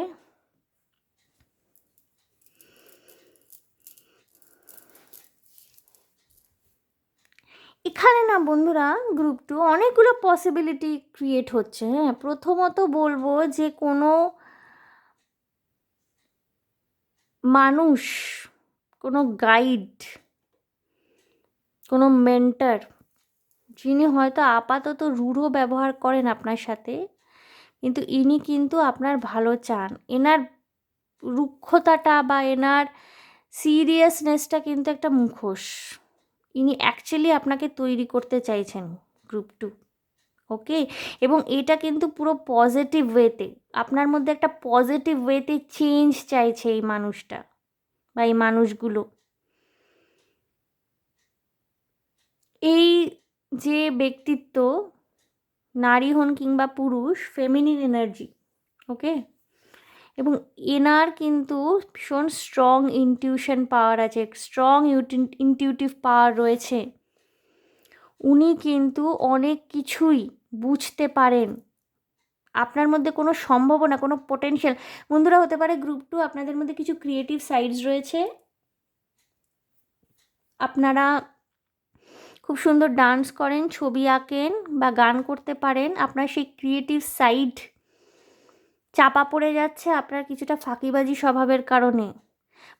এখানে না বন্ধুরা group 2 অনেকগুলো possibility create হচ্ছে। হ্যাঁ, প্রথমত বলবো যে কোনো মানুষ, কোনো গাইড, কোনো মেন্টর, যিনি হয়তো আপাতত রূঢ় ব্যবহার করেন আপনার সাথে, কিন্তু ইনি কিন্তু আপনার ভালো চান। এনার রুক্ষতাটা বা এনার সিরিয়াসনেসটা কিন্তু একটা মুখোশ। ইনি অ্যাকচুয়ালি আপনাকে তৈরি করতে চাইছেন গ্রুপ 2, ওকে, এবং এটা কিন্তু পুরো পজিটিভ ওয়েতে, আপনার মধ্যে একটা পজিটিভ ওয়েতে চেঞ্জ চাইছে এই মানুষটা বা এই মানুষগুলো। এই যে ব্যক্তিত্ব, নারী হন কিংবা পুরুষ, ফেমিনিন এনার্জি, ওকে, এবং এনার কিন্তু ভীষণ স্ট্রং ইনটিউশন পাওয়ার আছে, স্ট্রং ইনটিউটিভ পাওয়ার রয়েছে। উনি কিন্তু অনেক কিছুই বুঝতে পারেন, আপনার মধ্যে কোনো সম্ভাবনা, কোনো পোটেনশিয়াল। বন্ধুরা, হতে পারে গ্রুপ 2 আপনাদের মধ্যে কিছু ক্রিয়েটিভ সাইডস রয়েছে, আপনারা খুব সুন্দর ডান্স করেন, ছবি আঁকেন বা গান করতে পারেন। আপনার সেই ক্রিয়েটিভ সাইড চাপা পড়ে যাচ্ছে আপনার কিছুটা ফাঁকিবাজি স্বভাবের কারণে,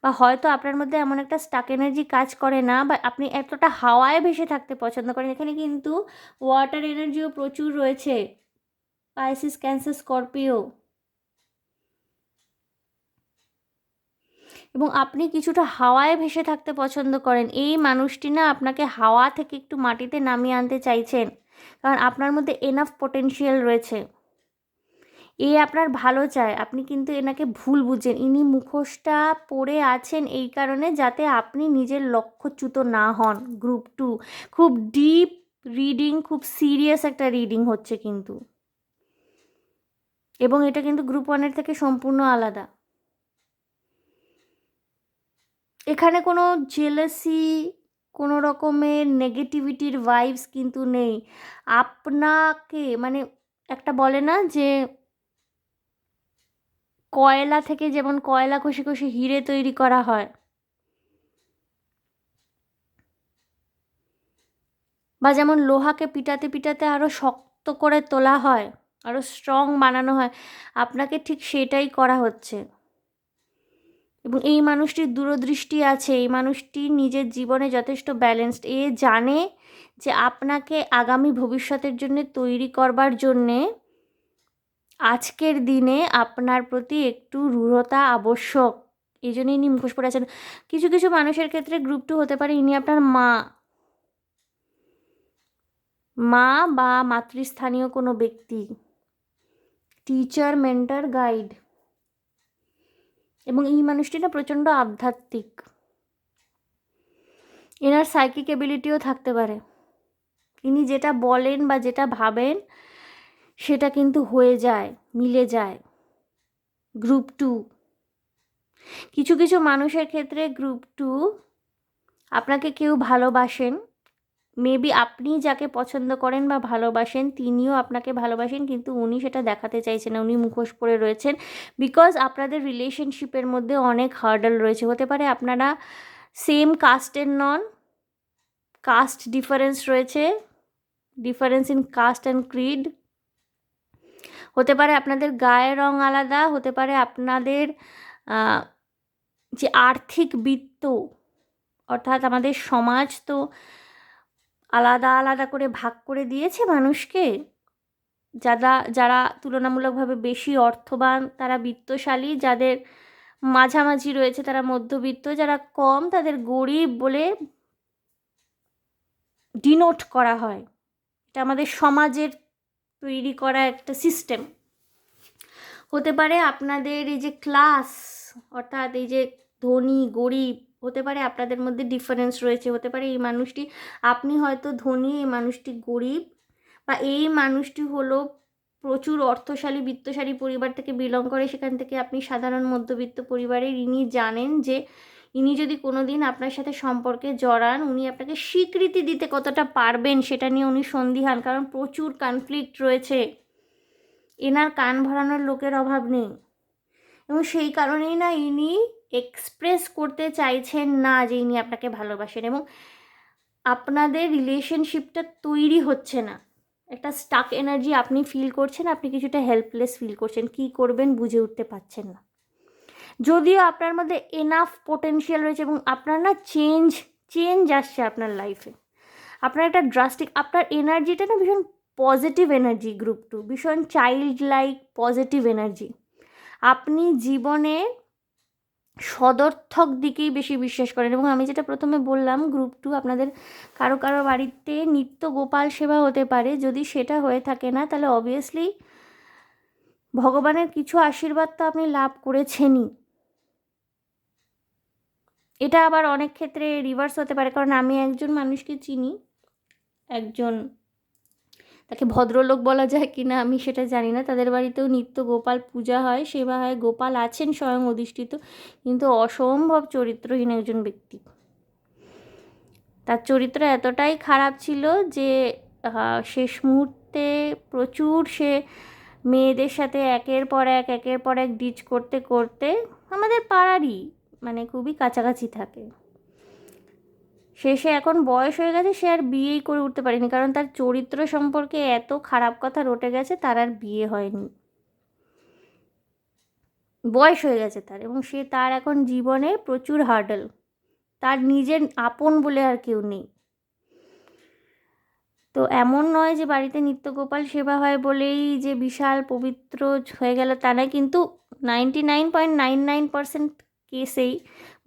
বা হয়তো আপনার মধ্যে এমন একটা স্টাক এনার্জি কাজ করে না, বা আপনি এতটা হাওয়ায় ভেসে থাকতে পছন্দ করেন। এখানে কিন্তু ওয়াটার এনার্জিও প্রচুর রয়েছে, পাইসিস, ক্যান্সার, স্করপিও, এবং আপনি কিছুটা হাওয়ায় ভেসে থাকতে পছন্দ করেন। এই মানুষটি না আপনাকে হাওয়া থেকে একটু মাটিতে নামিয়ে আনতে চাইছেন, কারণ আপনার মধ্যে এনাফ পোটেনশিয়াল রয়েছে। এ আপনার ভালো চায়, আপনি কিন্তু এনাকে ভুল বুঝেন। ইনি মুখোশটা পরে আছেন এই কারণে যাতে আপনি নিজের লক্ষ্যচ্যুত না হন। গ্রুপ 2 খুব ডিপ রিডিং, খুব সিরিয়াস একটা রিডিং হচ্ছে কিন্তু, এবং এটা কিন্তু গ্রুপ 1-এর থেকে সম্পূর্ণ আলাদা। এখানে কোনো জেলাসি, কোনো রকমের নেগেটিভিটির ভাইবস কিন্তু নেই। আপনাকে মানে একটা বলে না যে কয়লা থেকে যেমন কয়লা ঘষে ঘষে হিরে তৈরি করা হয়, বা যেমন লোহাকে পিটাতে পিটাতে আরও শক্ত করে তোলা হয়, আরও স্ট্রং বানানো হয়, আপনাকে ঠিক সেটাই করা হচ্ছে। এবং এই মানুষটির দূরদৃষ্টি আছে, এই মানুষটি নিজের জীবনে যথেষ্ট ব্যালেন্সড। এ জানে যে আপনাকে আগামী ভবিষ্যতের জন্য তৈরি করবার জন্যে আজকের দিনে আপনার প্রতি একটু রূঢ়তা আবশ্যক, এই জন্যই ইনি মুখোশ পরে আছেন। কিছু কিছু মানুষের ক্ষেত্রে গ্রুপ 2 হতে পারে ইনি আপনার মা বা মাতৃস্থানীয় কোনো ব্যক্তি, টিচার, মেন্টর, গাইড। এবং এই মানুষটি না প্রচণ্ড আধ্যাত্মিক, এনার সাইকিক এবিলিটিও থাকতে পারে। ইনি যেটা বলেন বা যেটা ভাবেন সেটা কিন্তু হয়ে যায়, মিলে যায়। গ্রুপ 2 কিছু কিছু মানুষের ক্ষেত্রে গ্রুপ 2 আপনাকে কেউ ভালোবাসেন, মেবি আপনি যাকে পছন্দ করেন বা ভালোবাসেন তিনিও আপনাকে ভালোবাসেন, কিন্তু উনি সেটা দেখাতে চাইছেন না, উনি মুখোশ পরে রয়েছেন, বিকজ আপনাদের রিলেশনশিপের মধ্যে অনেক হার্ডল রয়েছে। হতে পারে আপনারা সেম কাস্টের নন, কাস্ট ডিফারেন্স রয়েছে, difference in caste and creed. হতে পারে আপনাদের গায়ের রং আলাদা, হতে পারে আপনাদের যে আর্থিক বৃত্ত, অর্থাৎ আমাদের সমাজ তো আলাদা আলাদা করে ভাগ করে দিয়েছে মানুষকে, যারা যারা তুলনামূলকভাবে বেশি অর্থবান তারা বিত্তশালী, যাদের মাঝামাঝি রয়েছে তারা মধ্যবিত্ত, যারা কম তাদের গরিব বলে ডিনোট করা হয়। এটা আমাদের সমাজের তৈরি করা একটা সিস্টেম। হতে পারে আপনাদের এই যে ক্লাস, অর্থাৎ এই যে ধনী গরিব, হতে পারে আপনাদের মধ্যে ডিফারেন্স রয়েছে। হতে পারে এই মানুষটি, আপনি হয়তো ধনী, এই মানুষটি গরিব, বা এই মানুষটি হলো প্রচুর অর্থশালী বিত্তশালী পরিবার থেকে বিলং করে, সেখান থেকে আপনি সাধারণ মধ্যবিত্ত পরিবারের। ইনি জানেন যে ইনি যদি কোনো দিন আপনার সাথে সম্পর্কে জড়ান, উনি আপনাকে স্বীকৃতি দিতে কতটা পারবেন সেটা নিয়ে উনি সন্দিহান, কারণ প্রচুর কনফ্লিক্ট রয়েছে। এনার কান ভরানোর লোকের অভাব নেই, এবং সেই কারণেই না ইনি এক্সপ্রেস করতে চাইছেন না যে ইনি আপনাকে ভালোবাসেন, এবং আপনাদের রিলেশনশিপটা তৈরি হচ্ছে না। একটা স্টাক এনার্জি আপনি ফিল করছেন, আপনি কিছুটা হেল্পলেস ফিল করছেন, কি করবেন বুঝে উঠতে পারছেন না। যদিও আপনার মধ্যে এনাফ পোটেনশিয়াল রয়েছে, এবং আপনার না চেঞ্জ আসছে আপনার লাইফে। আপনার একটা ড্রাস্টিক, আপনার এনার্জিটা না ভীষণ পজিটিভ এনার্জি। গ্রুপ 2 ভীষণ চাইল্ড লাইক পজিটিভ এনার্জি। আপনি জীবনে সদর্থক দিকেই বেশি বিশ্বাস করেন, এবং আমি যেটা প্রথমে বললাম, গ্রুপ 2 আপনাদের কারো কারো বাড়িতে নিত্য গোপাল সেবা হতে পারে। যদি সেটা হয়ে থাকে না, তাহলে অবভিয়াসলি ভগবানের কিছু আশীর্বাদ তো আপনি লাভ করেছেনই। এটা আবার অনেক ক্ষেত্রে রিভার্স হতে পারে, কারণ আমি একজন মানুষকে চিনি, একজন, তাকে ভদ্রলোক বলা যায় কি না আমি সেটা জানি না, তাদের বাড়িতেও নিত্য গোপাল পূজা হয়, সেবা হয়, গোপাল আছেন স্বয়ং অধিষ্ঠিত, কিন্তু অসম্ভব চরিত্রহীন একজন ব্যক্তি। তার চরিত্র এতটাই খারাপ ছিল যে শেষ মুহূর্তে প্রচুর সে মেয়েদের সাথে একের পর এক ডিচ করতে করতে, আমাদের পাড়ারই, মানে খুবই কাছাকাছি থাকে, শেষে এখন বয়স হয়ে গেছে, সে আর বিয়েই করে উঠতে পারেনি, কারণ তার চরিত্র সম্পর্কে এত খারাপ কথা রটে গেছে, তার আর বিয়ে হয়নি। বয়স হয়ে গেছে তার, এবং সে তার এখন জীবনে প্রচুর হার্ডল, তার নিজের আপন বলে আর কেউ নেই। তো এমন নয় যে বাড়িতে নিত্যগোপাল সেবা হয় বলেই যে বিশাল পবিত্র হয়ে গেল তা নয়, কিন্তু 99.99% কেসেই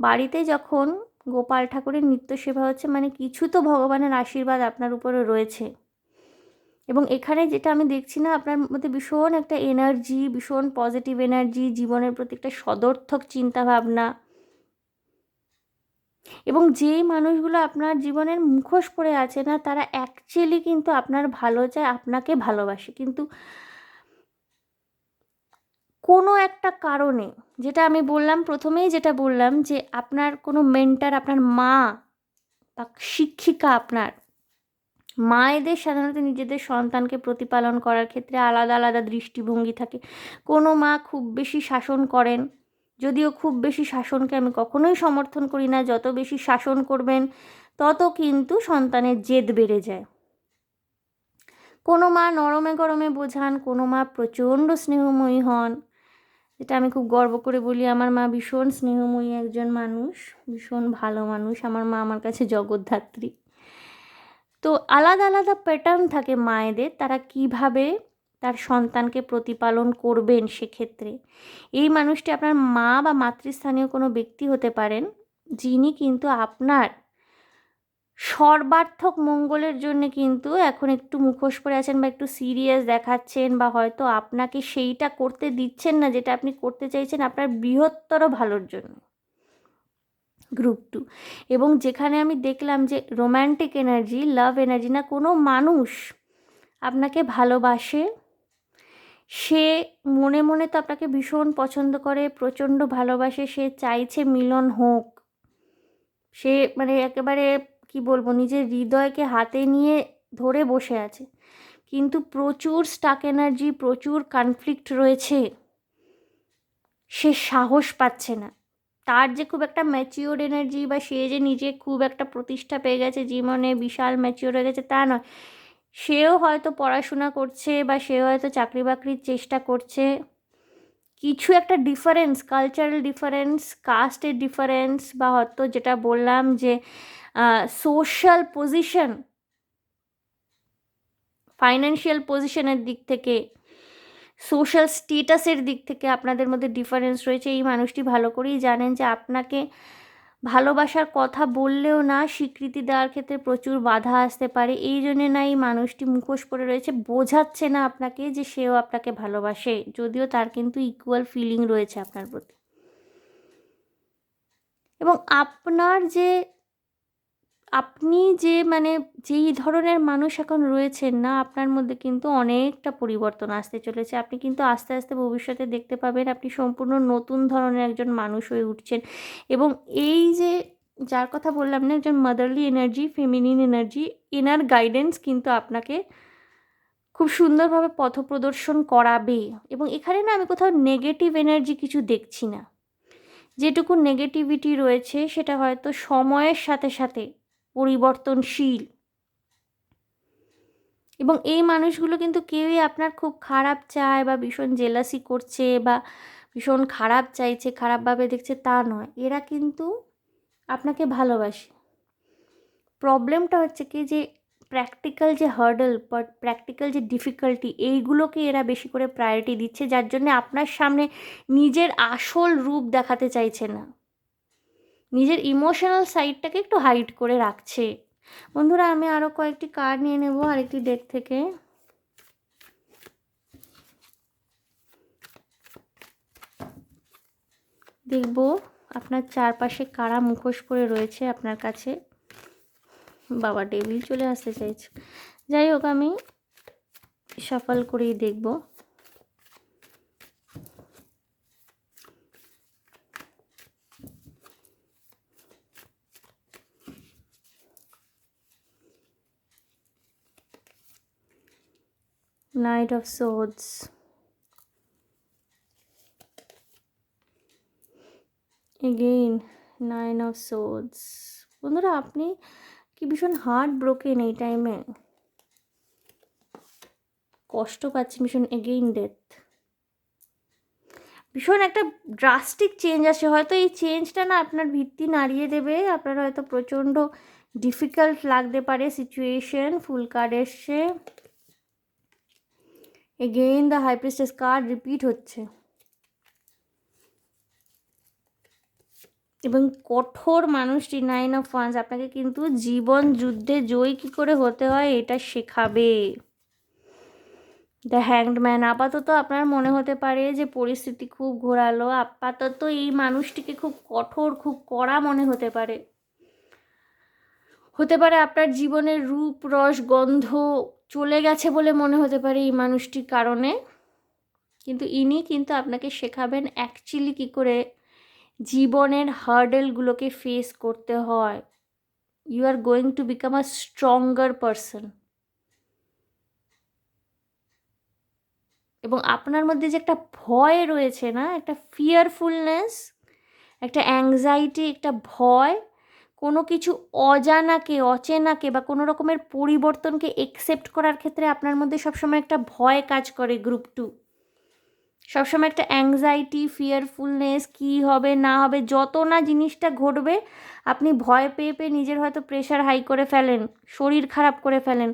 বাড়িতে যখন গোপাল ঠাকুরের নিত্য সেবা হচ্ছে, মানে কিছু তো ভগবানের আশীর্বাদ আপনার উপরে রয়েছে। এবং এখানে যেটা আমি দেখছি না, আপনার মধ্যে ভীষণ একটা এনার্জি, ভীষণ পজিটিভ এনার্জি, জীবনের প্রতি একটা সদর্থক চিন্তাভাবনা, এবং যেই মানুষগুলো আপনার জীবনের মুখোশ পড়ে আছে না, তারা অ্যাকচুয়ালি কিন্তু আপনার ভালো চায়, আপনাকে ভালোবাসে, কিন্তু কোনো একটা কারণে, যেটা আমি বললাম প্রথমেই, যেটা বললাম যে আপনার কোনো মেন্টার, আপনার মা বা শিক্ষিকা, আপনার মায়েদের সাধারণত নিজেদের সন্তানকে প্রতিপালন করার ক্ষেত্রে আলাদা আলাদা দৃষ্টিভঙ্গি থাকে। কোনো মা খুব বেশি শাসন করেন, যদিও খুব বেশি শাসনকে আমি কখনোই সমর্থন করি না। যত বেশি শাসন করবেন তত কিন্তু সন্তানের জেদ বেড়ে যায়। কোনো মা নরমে গরমে বোঝান, কোনো মা প্রচণ্ড স্নেহময়ী হন, যেটা আমি খুব গর্ব করে বলি, আমার মা ভীষণ স্নেহময়ী একজন মানুষ, ভীষণ ভালো মানুষ। আমার মা আমার কাছে জগদ্ধাত্রী। তো আলাদা আলাদা প্যাটার্ন থাকে মায়েদের, তারা কিভাবে তার সন্তানকে প্রতিপালন করবেন। সেক্ষেত্রে এই মানুষটি আপনার মা বা মাতৃস্থানীয় কোনো ব্যক্তি হতে পারেন, যিনি কিন্তু আপনার সর্বার্থক মঙ্গলের জন্য কিন্তু এখন একটু মুখোশ পরে আছেন, বা একটু সিরিয়াস দেখাচ্ছেন, বা হয়তো আপনাকে সেইটা করতে দিচ্ছেন না যেটা আপনি করতে চাইছেন আপনার বৃহত্তর ভালোর জন্য। গ্রুপ 2, এবং যেখানে আমি দেখলাম যে রোম্যান্টিক এনার্জি, লাভ এনার্জি, না কোনো মানুষ আপনাকে ভালোবাসে, সে মনে মনে তো আপনাকে ভীষণ পছন্দ করে, প্রচণ্ড ভালোবাসে, সে চাইছে মিলন হোক, সে মানে একেবারে কি বলবো, নিজের হৃদয়কে হাতে নিয়ে ধরে বসে আছে, কিন্তু প্রচুর স্টাক এনার্জি, প্রচুর কনফ্লিক্ট রয়েছে, সে সাহস পাচ্ছে না। তার যে খুব একটা ম্যাচিওর এনার্জি, বা সে যে নিজে খুব একটা প্রতিষ্ঠা পেয়ে গেছে জীবনে, বিশাল ম্যাচিওর হয়ে গেছে, তা নয়। সেও হয়তো পড়াশোনা করছে, বা সেও হয়তো চাকরি বাকরির চেষ্টা করছে, কিছু একটা ডিফারেন্স, কালচারাল ডিফারেন্স, কাস্টের ডিফারেন্স, বা হয়তো যেটা বললাম যে সোশ্যাল পজিশন, ফাইন্যান্সিয়াল পজিশনের দিক থেকে সোশ্যাল স্টেটাসের দিক থেকে আপনাদের মধ্যে ডিফারেন্স রয়েছে। এই মানুষটি ভালো করেই জানেন যে আপনাকে ভালোবাসার কথা বললেও না স্বীকৃতি দেওয়ার ক্ষেত্রে প্রচুর বাধা আসতে পারে। এই জন্যে না এই মানুষটি মুখোশ পরে রয়েছে, বোঝাচ্ছে না আপনাকে যে সেও আপনাকে ভালোবাসে, যদিও তার কিন্তু ইকুয়াল ফিলিং রয়েছে আপনার প্রতি। এবং আপনি যে মানে যেই ধরনের মানুষ এখন রয়েছেন না, আপনার মধ্যে কিন্তু অনেকটা পরিবর্তন আসতে চলেছে। আপনি কিন্তু আস্তে আস্তে ভবিষ্যতে দেখতে পাবেন আপনি সম্পূর্ণ নতুন ধরনের একজন মানুষ হয়ে উঠছেন। এবং এই যে যার কথা বললাম না, একজন মাদারলি এনার্জি, ফেমিনিন এনার্জি, এনার গাইডেন্স কিন্তু আপনাকে খুব সুন্দরভাবে পথপ্রদর্শন করাবে। এবং এখানে না আমি কোথাও নেগেটিভ এনার্জি কিছু দেখছি না। যেটুকু নেগেটিভিটি রয়েছে সেটা হয়তো সময়ের সাথে সাথে পরিবর্তনশীল। এবং এই মানুষগুলো কিন্তু কেউই আপনার খুব খারাপ চায় বা ভীষণ জেলাসি করছে বা ভীষণ খারাপ চাইছে, খারাপভাবে দেখছে, তা নয়। এরা কিন্তু আপনাকে ভালোবাসে। প্রবলেমটা হচ্ছে কি যে প্র্যাকটিক্যাল যে হার্ডল, প্র্যাকটিক্যাল যে ডিফিকাল্টি, এইগুলোকে এরা বেশি করে প্রায়োরিটি দিচ্ছে, যার জন্যে আপনার সামনে নিজের আসল রূপ দেখাতে চাইছে না, নিজের ইমোশনাল সাইডটাকে একটু হাইড করে রাখছে। বন্ধুরা, আমি আরও কয়েকটি কার্ড নিয়ে নেব আরেকটি ডেক থেকে। দেখব আপনার চারপাশে কারা মুখোশ পরে রয়েছে আপনার কাছে। বাবা, ডেভিল চলে আসতে চাইছে। যাই হোক, আমি শাফল করেই দেখব। Knight of Swords, again Nine of Swords। বন্ধুরা, আপনি কি ভীষণ হার্ট ব্রোকেন এই টাইমে, কষ্ট পাচ্ছেন ভীষণ। এগেইন ডেথ, ভীষণ একটা ড্রাস্টিক চেঞ্জ আসে। হয়তো এই চেঞ্জটা না আপনার ভিত্তি নাড়িয়ে দেবে, আপনার হয়তো প্রচণ্ড ডিফিকাল্ট লাগতে পারে সিচুয়েশন। ফুল কার্ড এসছে, again the high priestess card repeat হচ্ছে। এবং কঠোর মানুষটি, 9 অফ ওয়ান্স, আপনাকে কিন্তু জীবন যুদ্ধে জয়ী কী করে হতে হয় এটা শেখাবে। দ্য হ্যাংড ম্যান, আপাতত আপনার মনে হতে পারে যে পরিস্থিতি খুব ঘোরালো, আপাতত এই মানুষটিকে খুব কঠোর, খুব কড়া মনে হতে পারে। আপনার জীবনের রূপ, রস, গন্ধ চলে গেছে বলে মনে হতে পারে এই মানুষটির কারণে। কিন্তু ইনি কিন্তু আপনাকে শেখাবেন অ্যাকচুয়ালি কী করে জীবনের হার্ডেলগুলোকে ফেস করতে হয়। You are going to become a stronger person. এবং আপনার মধ্যে যে একটা ভয় রয়েছে না, একটা ফিয়ারফুলনেস, একটা অ্যাংজাইটি, একটা ভয়, কোনো কিছু অজানাকে, অচেনাকে বা কোনো রকমের পরিবর্তনকে একসেপ্ট করার ক্ষেত্রে আপনার মধ্যে সবসময় একটা ভয় কাজ করে। গ্রুপ 2 সবসময় একটা অ্যাংজাইটি, ফিয়ারফুলনেস, কী হবে না হবে, যত না জিনিসটা ঘটবে আপনি ভয় পেয়ে পেয়ে নিজের হয়তো প্রেশার হাই করে ফেলেন, শরীর খারাপ করে ফেলেন।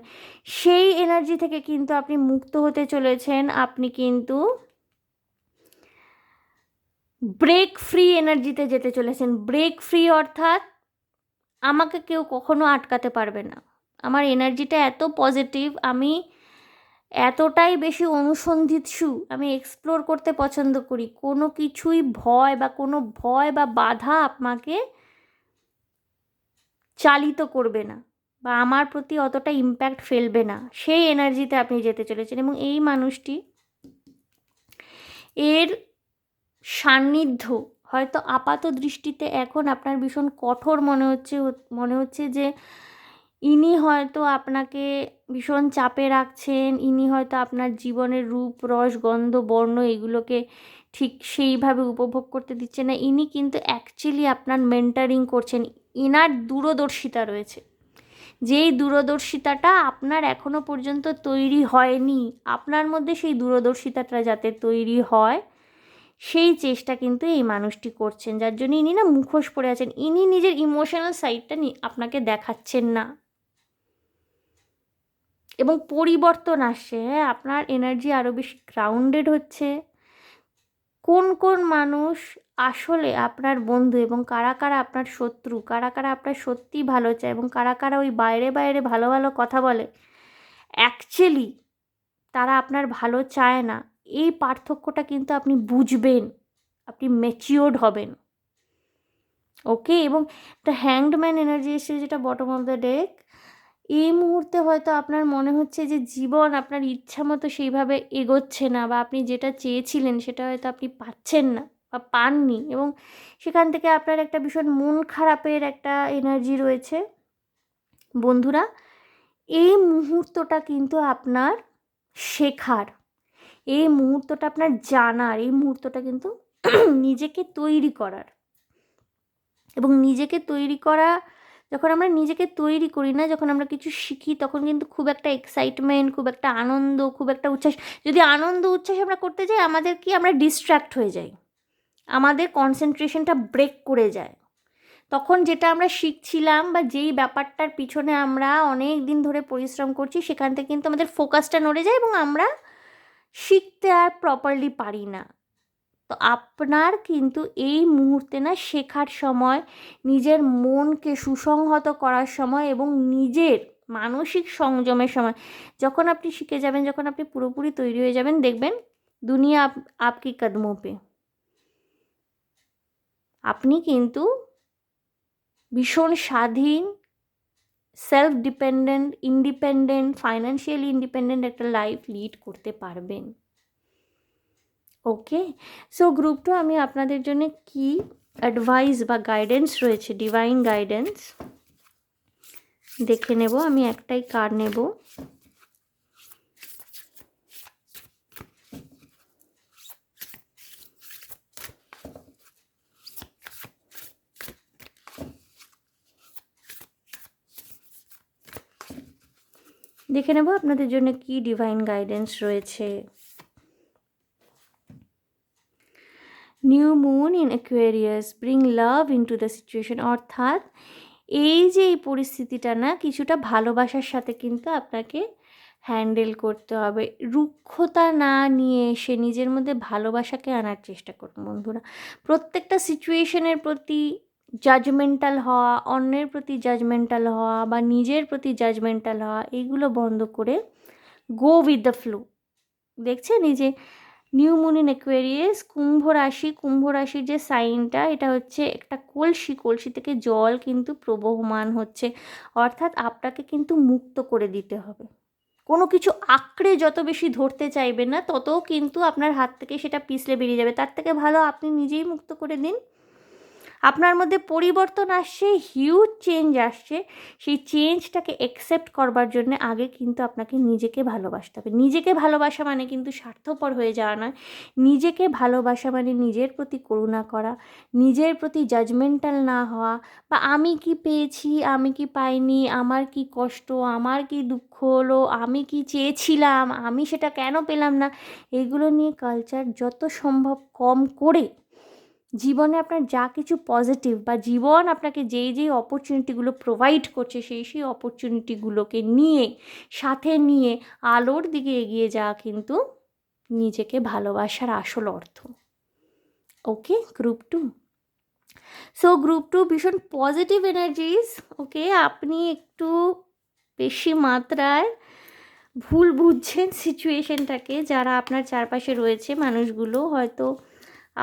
সেই এনার্জি থেকে কিন্তু আপনি মুক্ত হতে চলেছেন। আপনি কিন্তু ব্রেক ফ্রি এনার্জিতে যেতে চলেছেন। ব্রেক ফ্রি অর্থাৎ আমাকে কেউ কখনো আটকাতে পারবে না। আমার এনার্জিটা এত পজিটিভ, আমি এতটাই বেশি অনুসন্ধিৎসু, আমি এক্সপ্লোর করতে পছন্দ করি। কোনো কিছুই ভয় বা বাধা আপনাকে চালিত করবে না বা আমার প্রতি অতটা ইম্প্যাক্ট ফেলবে না। সেই এনার্জিতে আপনি যেতে চলেছেন। এবং এই মানুষটি, এর সান্নিধ্য হয়তো আপাত দৃষ্টিতে এখন আপনার ভীষণ কঠোর মনে হচ্ছে যে ইনি হয়তো আপনাকে ভীষণ চাপে রাখছেন, ইনি হয়তো আপনার জীবনের রূপ, রস, গন্ধ, বর্ণ এগুলোকে ঠিক সেইভাবে উপভোগ করতে দিচ্ছে না। ইনি কিন্তু অ্যাকচুয়ালি আপনার মেন্টারিং করছেন। ইনার দূরদর্শিতা রয়েছে, যেই দূরদর্শিতাটা আপনার এখনো পর্যন্ত তৈরি হয়নি। আপনার মধ্যে সেই দূরদর্শিতাটা যাতে তৈরি হয় সেই চেষ্টা কিন্তু এই মানুষটি করছেন, যার জন্য ইনি না মুখোশ পরে আছেন। ইনি নিজের ইমোশনাল সাইডটা আপনাকে দেখাচ্ছেন না। এবং পরিবর্তন আসছে। হ্যাঁ, আপনার এনার্জি আরও বেশি গ্রাউন্ডেড হচ্ছে। কোন কোন মানুষ আসলে আপনার বন্ধু এবং কারা কারা আপনার শত্রু, কারা কারা আপনার সত্যিই ভালো চায় এবং কারা কারা ওই বাইরে বাইরে ভালো ভালো কথা বলে, অ্যাকচুয়ালি তারা আপনার ভালো চায় না, এই পার্থক্যটা কিন্তু আপনি বুঝবেন, আপনি ম্যাচিওর্ড হবেন। ওকে, এবং দ্য হ্যাংড ম্যান এনার্জি এসে যেটা বটম অফ দ্য ডেক, এই মুহূর্তে হয়তো আপনার মনে হচ্ছে যে জীবন আপনার ইচ্ছা মতো সেইভাবে এগোচ্ছে না, বা আপনি যেটা চেয়েছিলেন সেটা হয়তো আপনি পাচ্ছেন না বা পাননি, এবং সেখান থেকে আপনার একটা ভীষণ মন খারাপের একটা এনার্জি রয়েছে। বন্ধুরা, এই মুহূর্তটা কিন্তু আপনার শেখার, এই মুহূর্তটা আপনার জানার, এই মুহূর্তটা কিন্তু নিজেকে তৈরি করার। এবং নিজেকে তৈরি করা, যখন আমরা নিজেকে তৈরি করি না, যখন আমরা কিছু শিখি, তখন কিন্তু খুব একটা এক্সাইটমেন্ট, খুব একটা আনন্দ, খুব একটা উচ্ছ্বাস, যদি আনন্দ উচ্ছ্বাস আমরা করতে যাই, আমাদের কি, আমরা ডিস্ট্র্যাক্ট হয়ে যাই, আমাদের কনসেন্ট্রেশনটা ব্রেক করে যায়। তখন যেটা আমরা শিখছিলাম বা যেই ব্যাপারটার পিছনে আমরা অনেক দিন ধরে পরিশ্রম করছি, সেখান থেকে কিন্তু আমাদের ফোকাসটা নড়ে যায় এবং আমরা শিখতে আর প্রপারলি পারি না। তো আপনার কিন্তু এই মুহূর্তে না শেখার সময়, নিজের মনকে সুসংহত করার সময় এবং নিজের মানসিক সংযমের সময়। যখন আপনি শিখে যাবেন, যখন আপনি পুরোপুরি তৈরি হয়ে যাবেন, দেখবেন দুনিয়া আপকি কদমোं पे। আপনি কিন্তু ভীষণ স্বাধীন, self dependent, independent, financially independent একটা লাইফ লিড করতে পারবেন। ওকে, সো গ্রুপ 2 আমি আপনাদের জন্য কি অ্যাডভাইস বা গাইডেন্স রয়েছে, ডিভাইন গাইডেন্স দেখে নেব। আমি একটাই কার্ড নেব। দেখে নেব আপনাদের জন্য কি ডিভাইন গাইডেন্স রয়েছে। New moon in Aquarius bring love into the situation. অর্থাৎ এই যে এই পরিস্থিতিটা না, কিছুটা ভালোবাসার সাথে কিন্তু আপনাকে হ্যান্ডেল করতে হবে। রুক্ষতা না নিয়ে এসে নিজের মধ্যে ভালোবাসাকে আনার চেষ্টা করুন বন্ধুরা। প্রত্যেকটা সিচুয়েশনের প্রতি জাজমেন্টাল হওয়া, অন্যের প্রতি জাজমেন্টাল হওয়া বা নিজের প্রতি জাজমেন্টাল হওয়া, এগুলো বন্ধ করে গো উইথ দ্য ফ্লো। দেখছেন এই যে নিউ মুন ইন অ্যাকুয়ারিয়াস, কুম্ভ রাশি, কুম্ভ রাশির যে সাইনটা, এটা হচ্ছে একটা কলসি, কলসি থেকে জল কিন্তু প্রবহমান হচ্ছে। অর্থাৎ আপনাকে কিন্তু মুক্ত করে দিতে হবে। কোনো কিছু আঁকড়ে যত বেশি ধরতে চাইবেন না, ততও কিন্তু আপনার হাত থেকে সেটা পিছলে বেরিয়ে যাবে। তার থেকে ভালো আপনি নিজেই মুক্ত করে দিন। আপনার মধ্যে পরিবর্তন আসছে, হিউজ চেঞ্জ আসছে। সেই চেঞ্জটাকে অ্যাকসেপ্ট করবার জন্য আগে কিন্তু আপনাকে নিজেকে ভালোবাসতে হবে। নিজেকে ভালোবাসা মানে কিন্তু স্বার্থপর হয়ে যাওয়া নয়। নিজেকে ভালোবাসা মানে নিজের প্রতি করুণা করা, নিজের প্রতি জাজমেন্টাল না হওয়া, বা আমি কি পেয়েছি, আমি কি পাইনি, আমার কি কষ্ট, আমার কি দুঃখ হলো, আমি কি চেয়েছিলাম, আমি সেটা কেন পেলাম না, এগুলো নিয়ে কালচার যত সম্ভব কম করে জীবনে আপনার যা কিছু পজিটিভ, বা জীবন আপনাকে যেই যেই অপরচুনিটিগুলো প্রোভাইড করছে, সেই সেই অপরচুনিটিগুলোকে নিয়ে, সাথে নিয়ে আলোর দিকে এগিয়ে যাওয়া কিন্তু নিজেকে ভালোবাসার আসল অর্থ। ওকে গ্রুপ 2, সো গ্রুপ 2 ভীষণ পজিটিভ এনার্জিস। ওকে, আপনি একটু বেশি মাত্রায় ভুল বুঝছেন সিচুয়েশনটাকে। যারা আপনার চারপাশে রয়েছে মানুষগুলো, হয়তো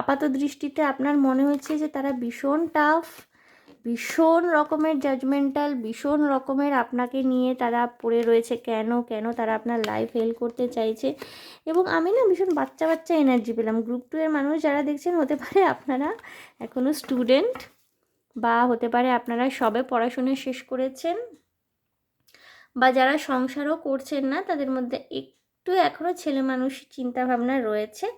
আপাত দৃষ্টিতে আপনার মনে হচ্ছে যে তারা ভীষণ টাফ, ভীষণ রকমের জাজমেন্টাল, ভীষণ রকমের আপনাকে নিয়ে তারা পড়ে রয়েছে, কেন কেন তারা আপনার লাইফ হেল করতে চাইছে। এবং আমি না ভীষণ বাচ্চা বাচ্চা এনার্জি পেলাম। গ্রুপ 2 এর মানুষ যারা দেখছেন, হতে পারে আপনারা এখনও স্টুডেন্ট, বা হতে পারে আপনারা সবে পড়াশুনো শেষ করেছেন, বা যারা সংসারও করছেন না, তাদের মধ্যে একটু এখনও ছেলে মানুষ চিন্তাভাবনা রয়েছে।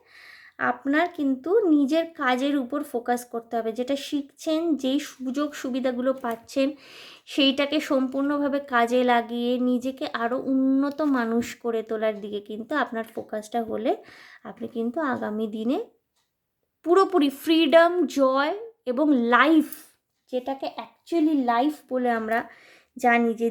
আপনার কিন্তু নিজের কাজের উপর ফোকাস করতে হবে। যেটা শিখছেন, যেই সুযোগ সুবিধাগুলো পাচ্ছেন, সেইটাকে সম্পূর্ণভাবে কাজে লাগিয়ে নিজেকে আরও উন্নত মানুষ করে তোলার দিকে কিন্তু আপনার ফোকাসটা হলে আপনি কিন্তু আগামী দিনে পুরোপুরি ফ্রিডম, জয় এবং লাইফ, যেটাকে অ্যাকচুয়ালি লাইফ বলে আমরা জানি যে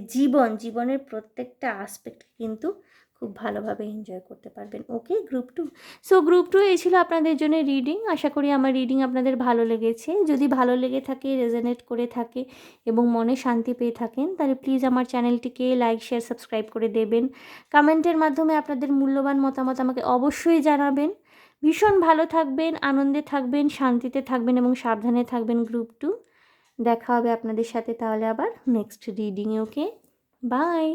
জীবনের প্রত্যেকটা আসপেক্ট কিন্তু খুব ভালোভাবে এনজয় করতে পারবেন। ওকে গ্রুপ 2। সো গ্রুপ 2 এই ছিল আপনাদের জন্য রিডিং। আশা করি আমার রিডিং আপনাদের ভালো লেগেছে। যদি ভালো লেগে থাকে, রেজোনেট করে থাকে এবং মনে শান্তি পেয়ে থাকেন, তাহলে প্লিজ আমার চ্যানেলটিকে লাইক, শেয়ার, সাবস্ক্রাইব করে দেবেন। কমেন্টের মাধ্যমে আপনাদের মূল্যবান মতামত আমাকে অবশ্যই জানাবেন। ভীষণ ভালো থাকবেন, আনন্দে থাকবেন, শান্তিতে থাকবেন এবং সাবধানে থাকবেন গ্রুপ 2। দেখা হবে আপনাদের সাথে তাহলে আবার নেক্সট রিডিংয়ে। Okay, by.